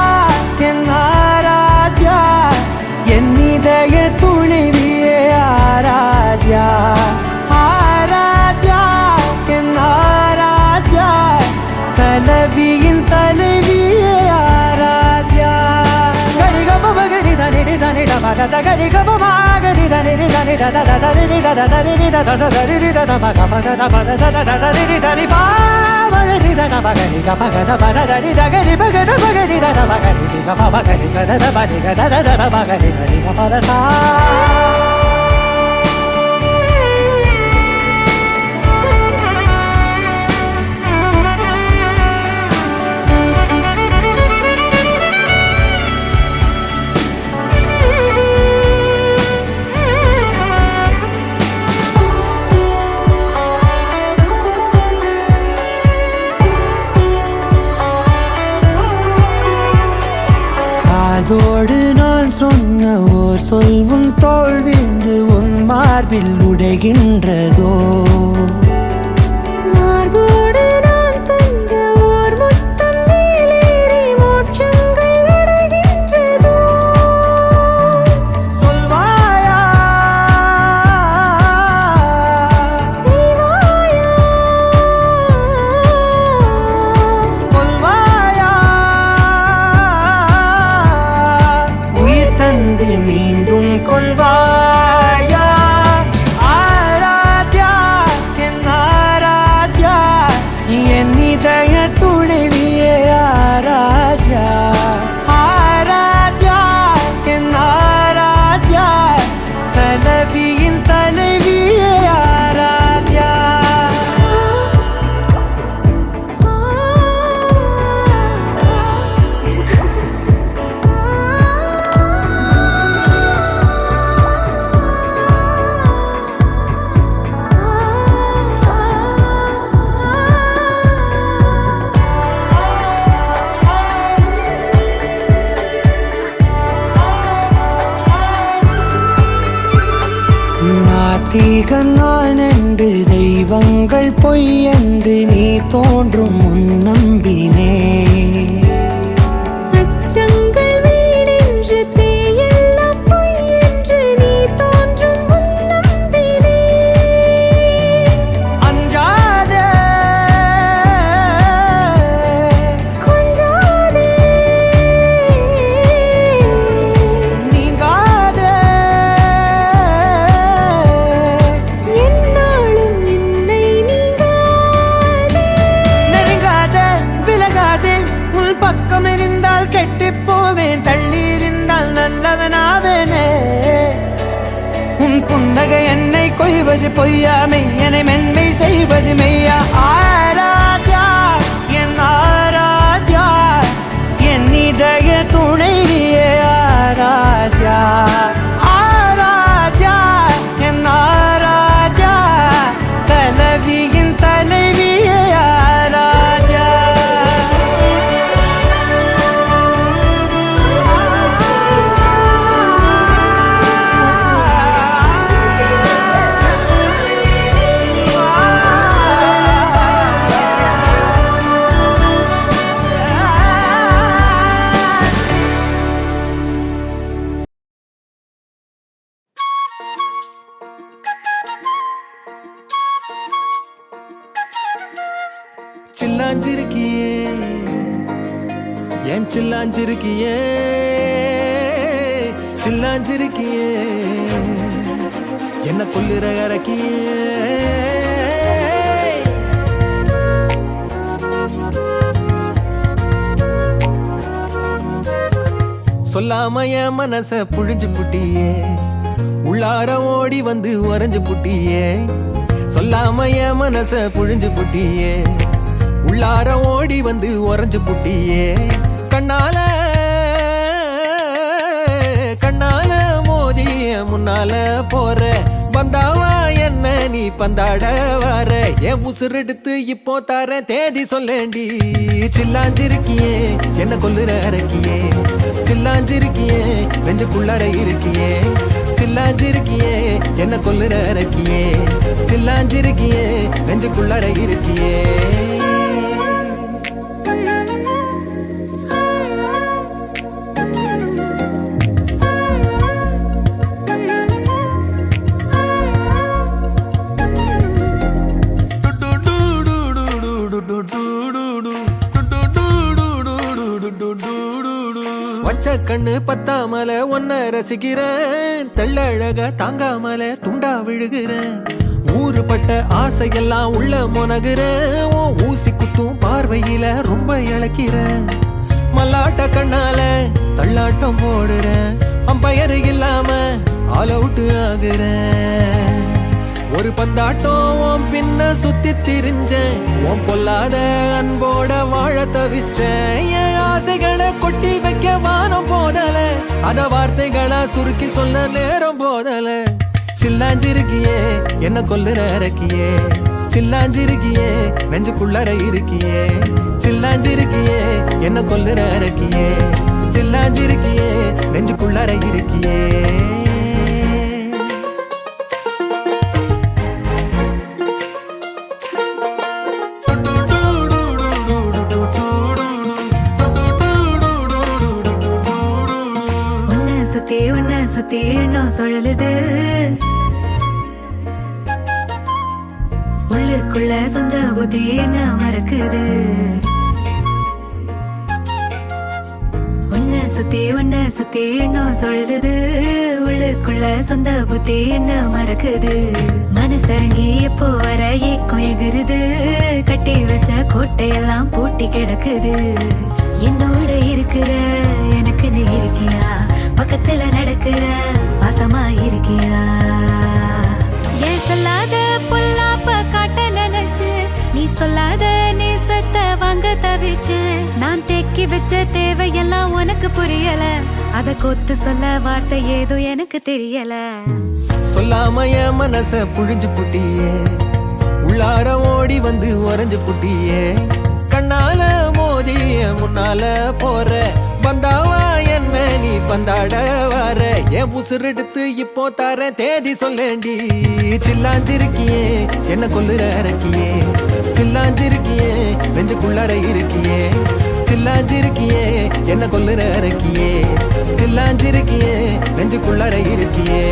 என் ஆராத்யா, என் இதய துணைவியே ஆராத்யா. ஆராத்யா அதோடு நான் சொன்ன ஓர் சொல்வும் தோல்விந்து உன் மார்பில் உடைகின்றதோ மார்போடு நான் தந்த ஓர் முத்தம் மேலேறி மோட்சங்கள் அடைகின்றதோ சொல்வாயா செய்வாயா கொல்வாயா உயிர் தந்து மீண்டும் கொல்வாயா ஆராத்யா என் ஆராத்யா என் இதய துணைவியே ஆராத்யா ஆராத்யா என் ஆராத்யா கலவியின் தலைவியே ஆராத்யா நாத்திகன் நான் என்று தெய்வங்கள் பொய் என்று நீ தோன்றும் முன் நம்பினே அச்சங்கள் வீடென்று தேயெல்லாம் பொய் என்று நீ தோன்றும் முன் நம்பினே அஞ்சாதே கொஞ்சாதே நீங்காதே என்னாலும் என்னை நீங்காதே நெருங்காதே விலகாதே உன் பக்கம் இருந்தால் கெட்டுப் போவேன் தள்ளி இருந்தால் நல்லவனாவேனே உன் புன்னகை என்னை கொய்வது பொய்யா மெய்யனை மென்மை செய்வது மெய்யா ஆராத்யா என் ஆராத்யா என் இதய துணைவியே ஆராத்யா ஆராத்யா என் ஆராத்யா கலவியின் தலைவியே ஆராத்யா சில்லாஞ்சிருக்கியே ஏன் சில்லாஞ்சிருக்கியே சில்லாஞ்சிருக்கியே என்ன கொல்லுற அரக்கியே சொல்லாம என் மனச புழிஞ்சு புட்டியே உள்ளார ஓடி வந்து உறைஞ்சு புட்டியே சொல்லாம என் மனச புழிஞ்சு புட்டியே உள்ளார ஓடி வந்து உறைஞ்சு புட்டியே கண்ணால கண்ணால மோதி முன்னால போற வந்தாவா என்ன நீ பந்தாட வர என் உசுரெடுத்து இப்போ தர தேதி சொல்லேண்டி சில்லாஞ்சிருக்கியே என்ன கொல்லுற அரக்கியே சில்லாஞ்சிருக்கியே நெஞ்சுக்குள்ளார இருக்கியே சில்லாஞ்சிருக்கியே என்ன கொல்லுற அரக்கியே சில்லாஞ்சிருக்கியே நெஞ்சுக்குள்ளார இருக்கியே வச்ச கண்ணு பத்தாமல ஒன்ன ரசிக்கிறேன், தெள்ளழக தாங்காமல துண்டா விழுகிறேன். ஊறுபட்ட ஆசையெல்லாம் உள்ள மொனகுறேன், உன் ஊசி குத்தும் பார்வையில ரொம்ப இழக்கிறேன். மல்லாட்ட கண்ணால தள்ளாட்டம் போடுறேன், அம்பயர் இல்லாம ஆல் அவுட் ஆகுறேன். ஒரு பந்தாட்டம் உன் பின்ன சுத்தி திரிஞ்சேன், உன் பொல்லாத அன்போட வாழ தவிச்சேன். என் ஆசைகளை கொட்டி வைக்க வானம் போதல, அத வார்த்தைகளா சுருக்கி சொல்ல நேரம் போதல. சில்லாஞ்சிருக்கியே என்ன கொல்லுற அரக்கியே, சில்லாஞ்சிருக்கியே நெஞ்சுக்குள்ளற இருக்கியே. சில்லாஞ்சிருக்கியே என்ன கொல்லுற அரக்கியே, சில்லாஞ்சிருக்கியே நெஞ்சுக்குள்ளற இருக்கியே. உன்னை சுத்தி எண்ணம் சுழலுது, உள்ளுக்குள்ள சொந்த புத்தி என்ன மறக்குது. உன்னை சுத்தி எண்ணம் சுழலுது, உள்ளுக்குள்ள சொந்த புத்தி என்ன மறக்குது. மனசரங்கி எப்போ வர ஏக்கம் எகுருது, கட்டி வச்ச கோட்டையெல்லாம் பூட்டி கிடக்குது. என்னோட இருக்கிற எனக்குன்னு இருக்கியா, பக்கத்துல நடக்கிற பாசமா இருக்கியா. ஏன் சொல்லாத பொல்லாப்ப காட்ட நினைச்சு, நீ சொல்லாத நேசத்தை வாங்க தவிச்சு. நான் தேக்கி வச்ச தேவையெல்லாம் உனக்கு புரியல, அத கொத்து சொல்ல வார்த்தை ஏதோ எனக்கு தெரியல. சொல்லாம என் மனச புழிஞ்சு புட்டியே, உள்ளார ஓடி வந்து உறைஞ்சு புட்டியே. கண்ணால மோதிய முன்னால போற, பந்தாவா என்ன நீ பந்தாட வர. என் உசுரெடுத்து இப்போ தர தேதி சொல்லேண்டி. சில்லாஞ்சிருக்கியே என்ன கொல்லுற அரக்கியே, சில்லாஞ்சிருக்கியே நெஞ்சுக்குள்ளற இருக்கியே. சில்லாஞ்சிருக்கியே என்ன கொல்லுற அரக்கியே, சில்லாஞ்சிருக்கியே நெஞ்சுக்குள்ளற இருக்கியே.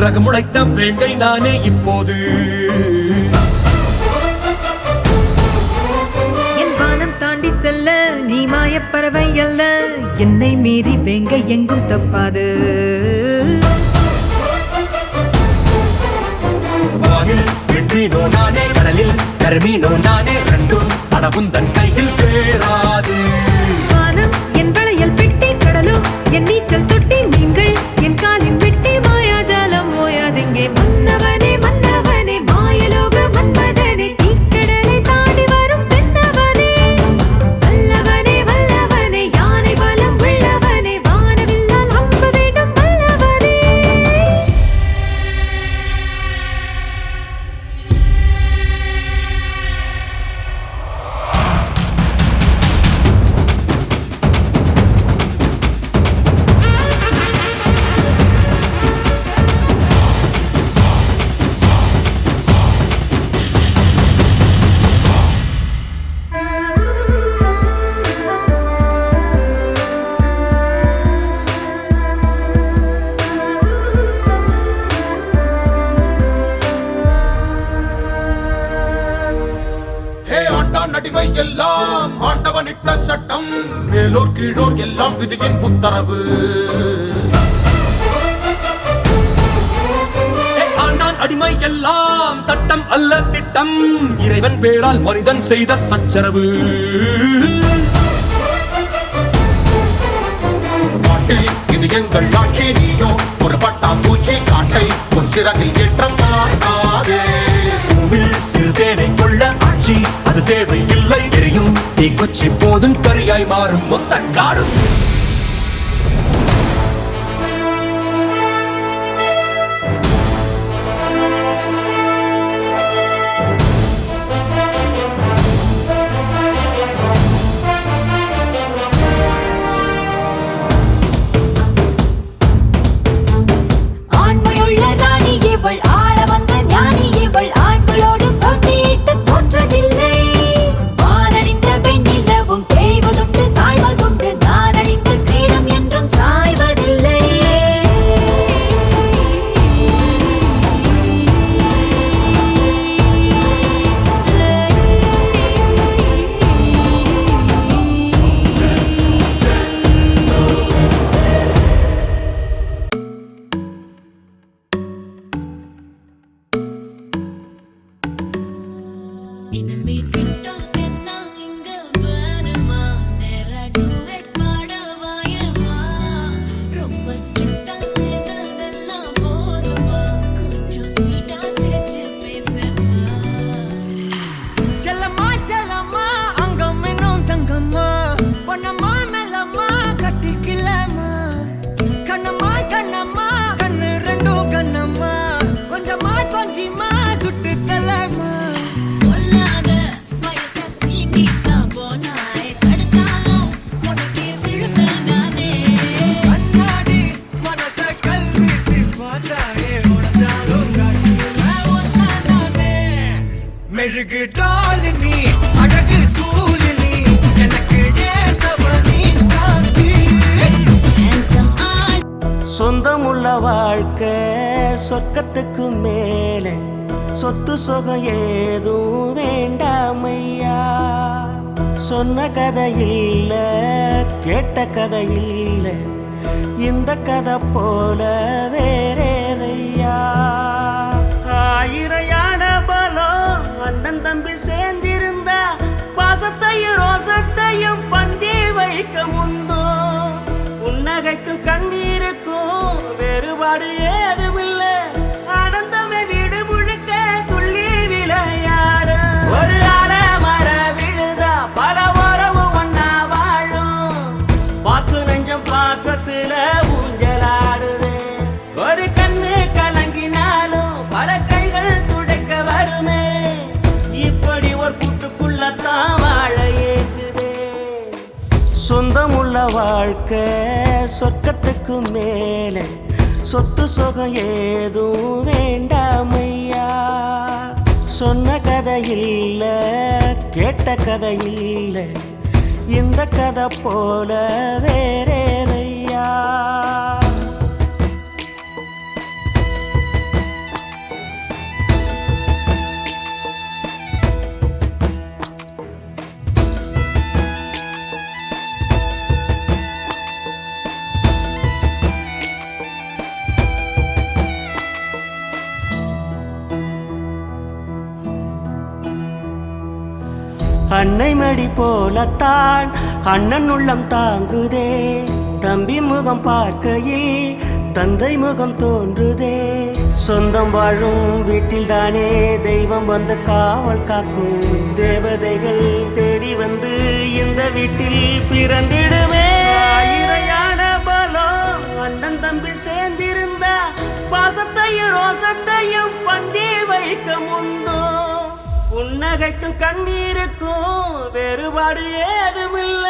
சிறகு முளைத்த வேங்கை நானே இப்போது. என் வானம் தாண்டி செல்ல நீ மாயப்பறவை அல்ல, என்னை மீறி வேங்கை எங்கும் தப்பாது. வானில் வெற்றினோ நானே, கடலில் கருமீனோ நானே, ரெண்டும் அளவும் தன் கையில் சேராது. வானம் என் வளையல் பெட்டி, கடலோ என் நீச்சல் தொட்டி, நீங்கள் என் காலின் வெட்டி, மாயாஜாலம் ஓயாதெங்கே. மன்னவனே மன்னவனே மாயலோக மன்மதனே, தீக்கடலை தாண்டி வரும் தென்னவனே, வல்லவனே வல்லவனே யானை பலம் உள்ளவனே, வானவில்லால் அம்பு வேண்டும் வல்லவனே. ஹே ஆண்டான் அடிமை எல்லாம் ஆண்டவனிட்ட சட்டம், மேலோர் கீழோர் எல்லாம் விதியின் உத்தரவு. ஹே ஆண்டான் அடிமை எல்லாம் சட்டம் அல்ல திட்டம், இறைவன் பேரால் மனிதன் செய்த சச்சரவு. காட்டில் இது எங்கள் ஆட்சி, நீயோ ஒரு பட்டாம்பூச்சி, காட்டை உன் சிறகில் ஏற்றம் பார்க்காதே. பூவில் சிறுதேனை கொள்ள ஆட்சி அது தேவையில்லை, எரியும் தீக்குச்சி போதும் கரியாய் மாறும் மொத்த காடும். ஆண்மையுள்ள ராணி இவள், ஆள வந்த ஞானி இவள், ஆண்களோடு போட்டியிட்டு தோற்றதில்லை. வானணிந்த வெண்ணிலவும் தேய்வதுண்டு சாய்வதுண்டு, நான் அணிந்த கிரீடம் என்றும் சாய்வதில்லை. இனிமே டிக்டாக் எல்லாம் இங்க வருமா, நேரடியாக பாடவாயமா, ரொம்ப ஸ்ட்ரிக்டா இருந்ததெல்லாம் போதுமா, கொஞ்சம் ஸ்வீட்டா சிரிச்சு பேசுமா. செல்லம்மா செல்லம்மா அங்கம் இன்னும் தங்கம்மா, பொன்னம்மா மெல்லம்மா கட்டிக்கலம்மா, கண்ணம்மா கண்ணம்மா கண்ணு ரெண்டும் கண்ணம்மா, கொஞ்சம்மா கொஞ்சிம்மா சுட்டு தலம்மா. கொல்லாத வயச சீண்டிக்கா போனாய், தடுத்தாலும் உனக்கு விழுவேன் நானே. கண்ணாடி மனச கல்வீசி பார்த்தாயே, உடஞ்சாலும் காட்டிடுவேன் ஒன்னானே. மெழுகு டால் நீ, அழகு ஸ்கூல் நீ, எனக்கு ஏத்தவ நீ காந்தி. Handsome ஆள் சொந்தமுள்ள வாழ்க்கை சொர்க்கத்துக்கு மேலே, சொத்து சொகம் ஏதும் வேண்டாமையா. சொன்ன கதை இல்ல கேட்ட கதை இல்ல, இந்த கதை போல வேறேதையா. ஆயிரையான பலம் அண்ணன் தம்பி சேர்ந்திருந்தா, பாசத்தையும் ரோசத்தையும் பந்தி வைக்க முந்தோ. புன்னகைக்கும் கண்ணீருக்கும் வேறுபாடு ஏதுமில்ல, ஆனந்தமே வீடு முழுக்க துள்ளி விளையாடு. ஒரு அலமர விழுதா பல உறவும் ஒன்னா வாழும், பாத்து நெஞ்சம் பாசத்துல ஊஞ்சலாடுது. ஒரு கண்ணு கலங்கினாலும் பல கைகள் துடைக்க வருமே, இப்படி ஒரு கூட்டுக்குள்ளத்தான் வாழ ஏங்குதே. சொந்தமுள்ள வாழ்க்கை சொர்க்கத்துக்கு மேலே, சொத்து சொகம் ஏதும் வேண்டாமையா. சொன்ன கதை இல்ல கேட்ட கதை இல்ல, இந்த கதை போல வேறேதையா. அன்னை மடி போலத்தான் அண்ணன் உள்ளம் தாங்குதே. தம்பி முகம் பார்க்கையில் தந்தை முகம் தோன்றுதே. சொந்தம் வாழும் வீட்டில் தானே தெய்வம் வந்து காவல் காக்கும். தேவதைகள் தேடி வந்து இந்த வீட்டில் பிறந்திடுமே. இறையான பலம் அண்ணன் தம்பி சேர்ந்திருந்தா பாசத்தையும் ரோசத்தையும் பந்தி வைக்க முந்தோ. புன்னகைக்கும் கண்ணீருக்கும் வேறுபாடு ஏதுமில்ல.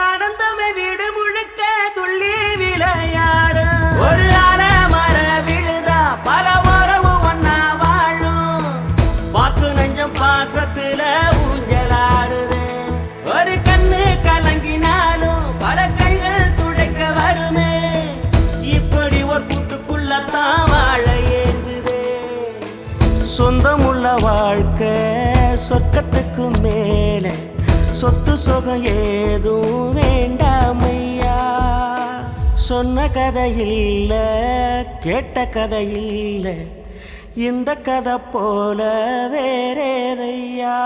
அடந்தமை வீடு முழுக்க துள்ளி விளையாடு. ஒரு அலமர விழுதா பல மரமும் ஒன்னா வாழும். வாக்கு நெஞ்சம் பாசத்துல ஊஞ்சலாடுது. ஒரு கண்ணு கலங்கினாலும் பல கைகள் துடைக்க வருமே. இப்படி ஒரு கூட்டுக்குள்ளத்தான் வாழ ஏங்குதே. சொந்தமுள்ள வாழ்க்கை சொர்க்கத்துக்கு மேல. சொத்து சுகம் ஏதும் வேண்டாமையா. சொன்ன கதை இல்ல கேட்ட கதை இல்ல. இந்த கதை போல வேறேதையா.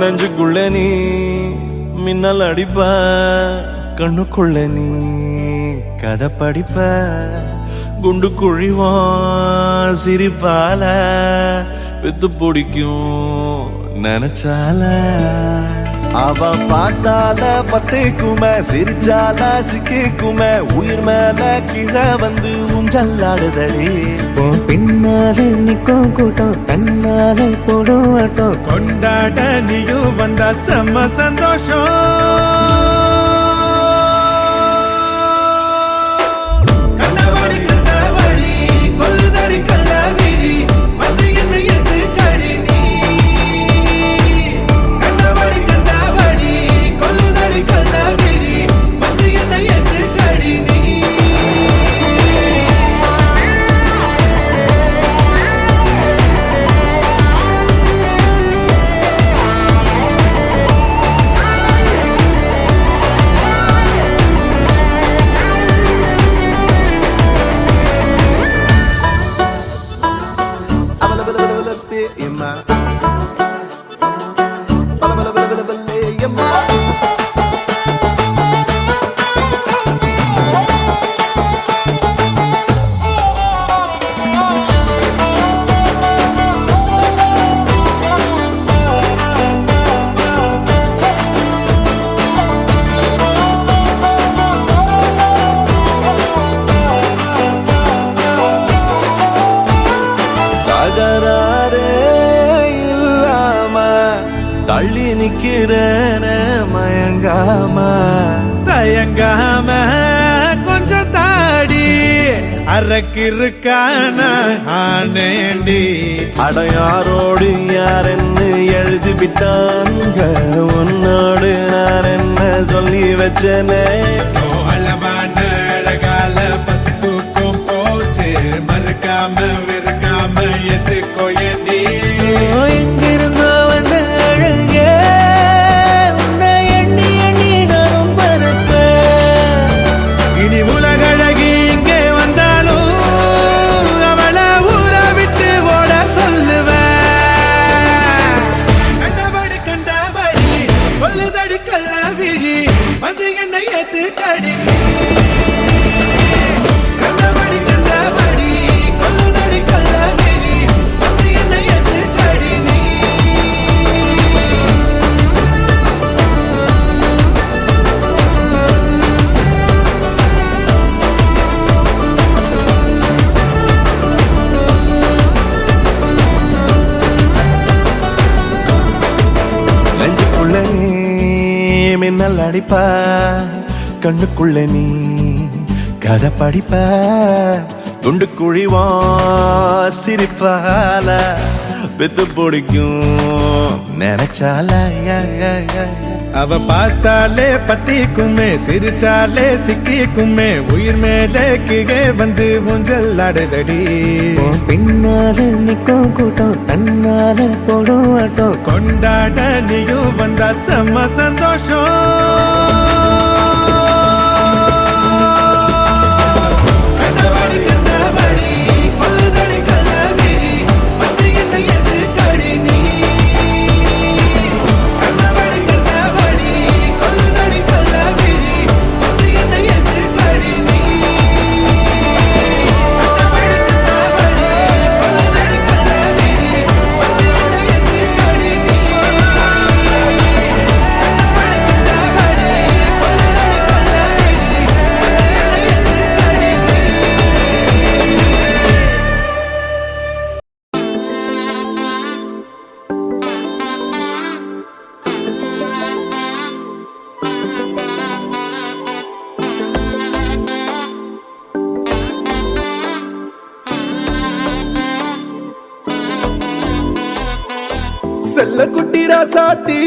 நெஞ்சுக்குள்ள நீ மின்னல் அடிப்ப. கண்ணுக்குள்ள நீ கதை படிப்ப. குண்டு குழிவான் சிரிப்பால பெத்து பிடிக்கும் நினைச்சால. அவ பாட்டால பத்தேக்குமே சிரிச்சால சிக்கிக்குமே. உயிர் மேல கீழே வந்து ஊஞ்சல்லாடுதடி. பின்னாலே நிக்கும் கூட்டம் தன்னாலே போடும் ஆட்டம். கொண்டாட நீயும் வந்தா செம்ம சந்தோஷம். தள்ளி நிக்கிறன மயங்காம தயங்காம கொஞ்சம் தாடி அரக்கிருக்கான ஆனேண்டி. அடையாரோடு யார் என்ன எழுதி விட்டாங்க. உன்னோடு நான் என்ன சொல்லி வச்சனே. அளவான அழகால பசி தூக்கம் போச்சு. மறுக்காம வெறுக்காம எதுக்கோ எண்ணி. எங்கிருந்தோ வந்த அழகே உன்னை எண்ணி எண்ணி நானும் பறப்பேன். இனி உலகழகி இங்கே வந்தாலும் அவளை ஊரை விட்டு ஓட சொல்லுவேன். கண்டபடி கொல்லுதடி கல்லாவிழி வந்து என்னை ஏத்து கடி. நெஞ்சுக்குள்ள நீ மின்னல் அடிப்ப. கண்ணுக்குள்ள நீ கதை படிப்ப துண்டு குழிவா சிரிப்பால பெத்து பிடிக்கும் நினைச்சால அவ பார்த்தாலே பத்திக்குமே சிரிச்சாலே சிக்கிக்குமே உயிர் மேலே கீழே வந்து ஊஞ்சல் ஆடுதடி பின்னால நிக்கும் கூட்டம் தன்னால போடும் ஆட்டம் கொண்டாட நீயும் வந்தா செம்ம சந்தோஷம் செல்ல குட்டி ராசாத்தி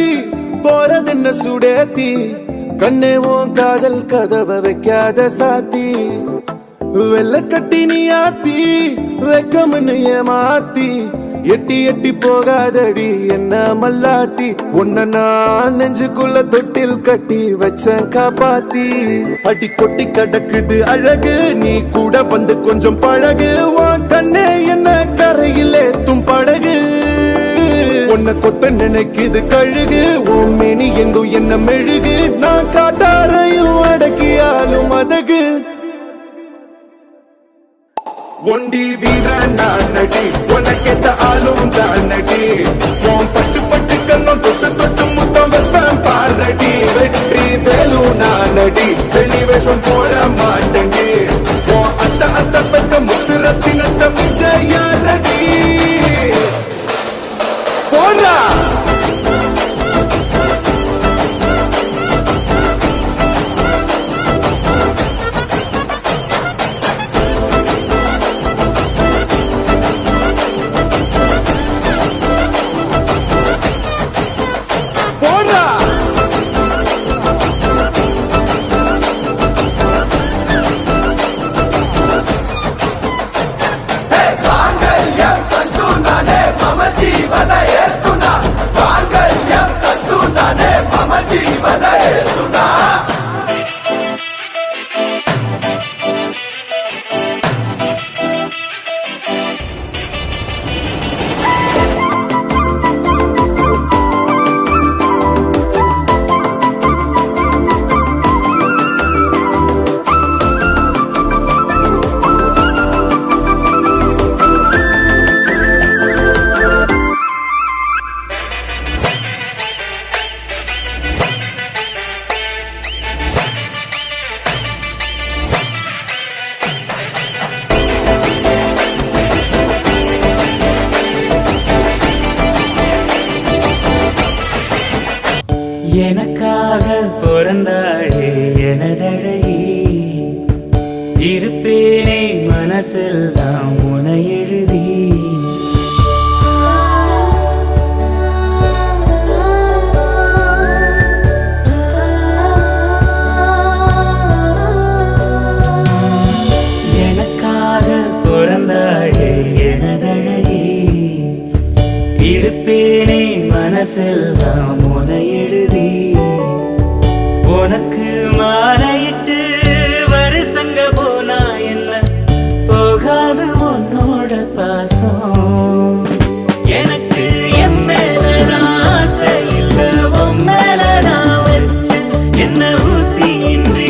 போறதென்ன சுடேத்தி கண்ணே உன் காதல் கதவை வைக்காத சாத்தி வெள்ள கட்டி நீ ஆத்தி வெக்கம்னு ஏமாத்தி எட்டி எட்டி போகாதடி என்ன மல்லாட்டி உன்ன நான் நெஞ்சுக்குள்ள தொட்டில் கட்டி வச்சேன் காப்பாத்தி அடி கொட்டி கடக்குது அழகு நீ கூட வந்து கொஞ்சம் பழகு உன் கண்ணே என்ன கரையில் ஏத்தும் படகு உன்னை கொத்த நினைக்குது கழுகு உன் மேனி எங்கும் என்ன மெழுகு நான் காட்டாரையும் அடக்கியாலும் அதகு ஒண்டி வீரன் நான் நடி உனக்கேத்த ஆளும் தான் நடி உன் பட்டு பட்டு கண்ணம் தொட்டு தொட்டு முத்தம் வைப்பேன் பாரடி வெற்றி வேலும் நான் நடி வெளி வேஷம் போட மாட்டேன் உன் அத்த அத்த பெத்த முத்து ரத்தினத்த மிச்ச யாரடி போனா எனக்காக பிறந்தாயே எனதழகி இருப்பேனே மனசில் தான் உனை எழுதி எனக்காக பிறந்தாயே எனதழகி இருப்பேனே மனசில் தான் உனை எழுதி உனக்கு மாலையிட்டு வருஷங்க போனா என்ன போகாது உன்னோட பாசம் எனக்கு என் மேலதான் ஆசை இல்ல உன் மேலதான் வச்ச என்ன ஊசி என்று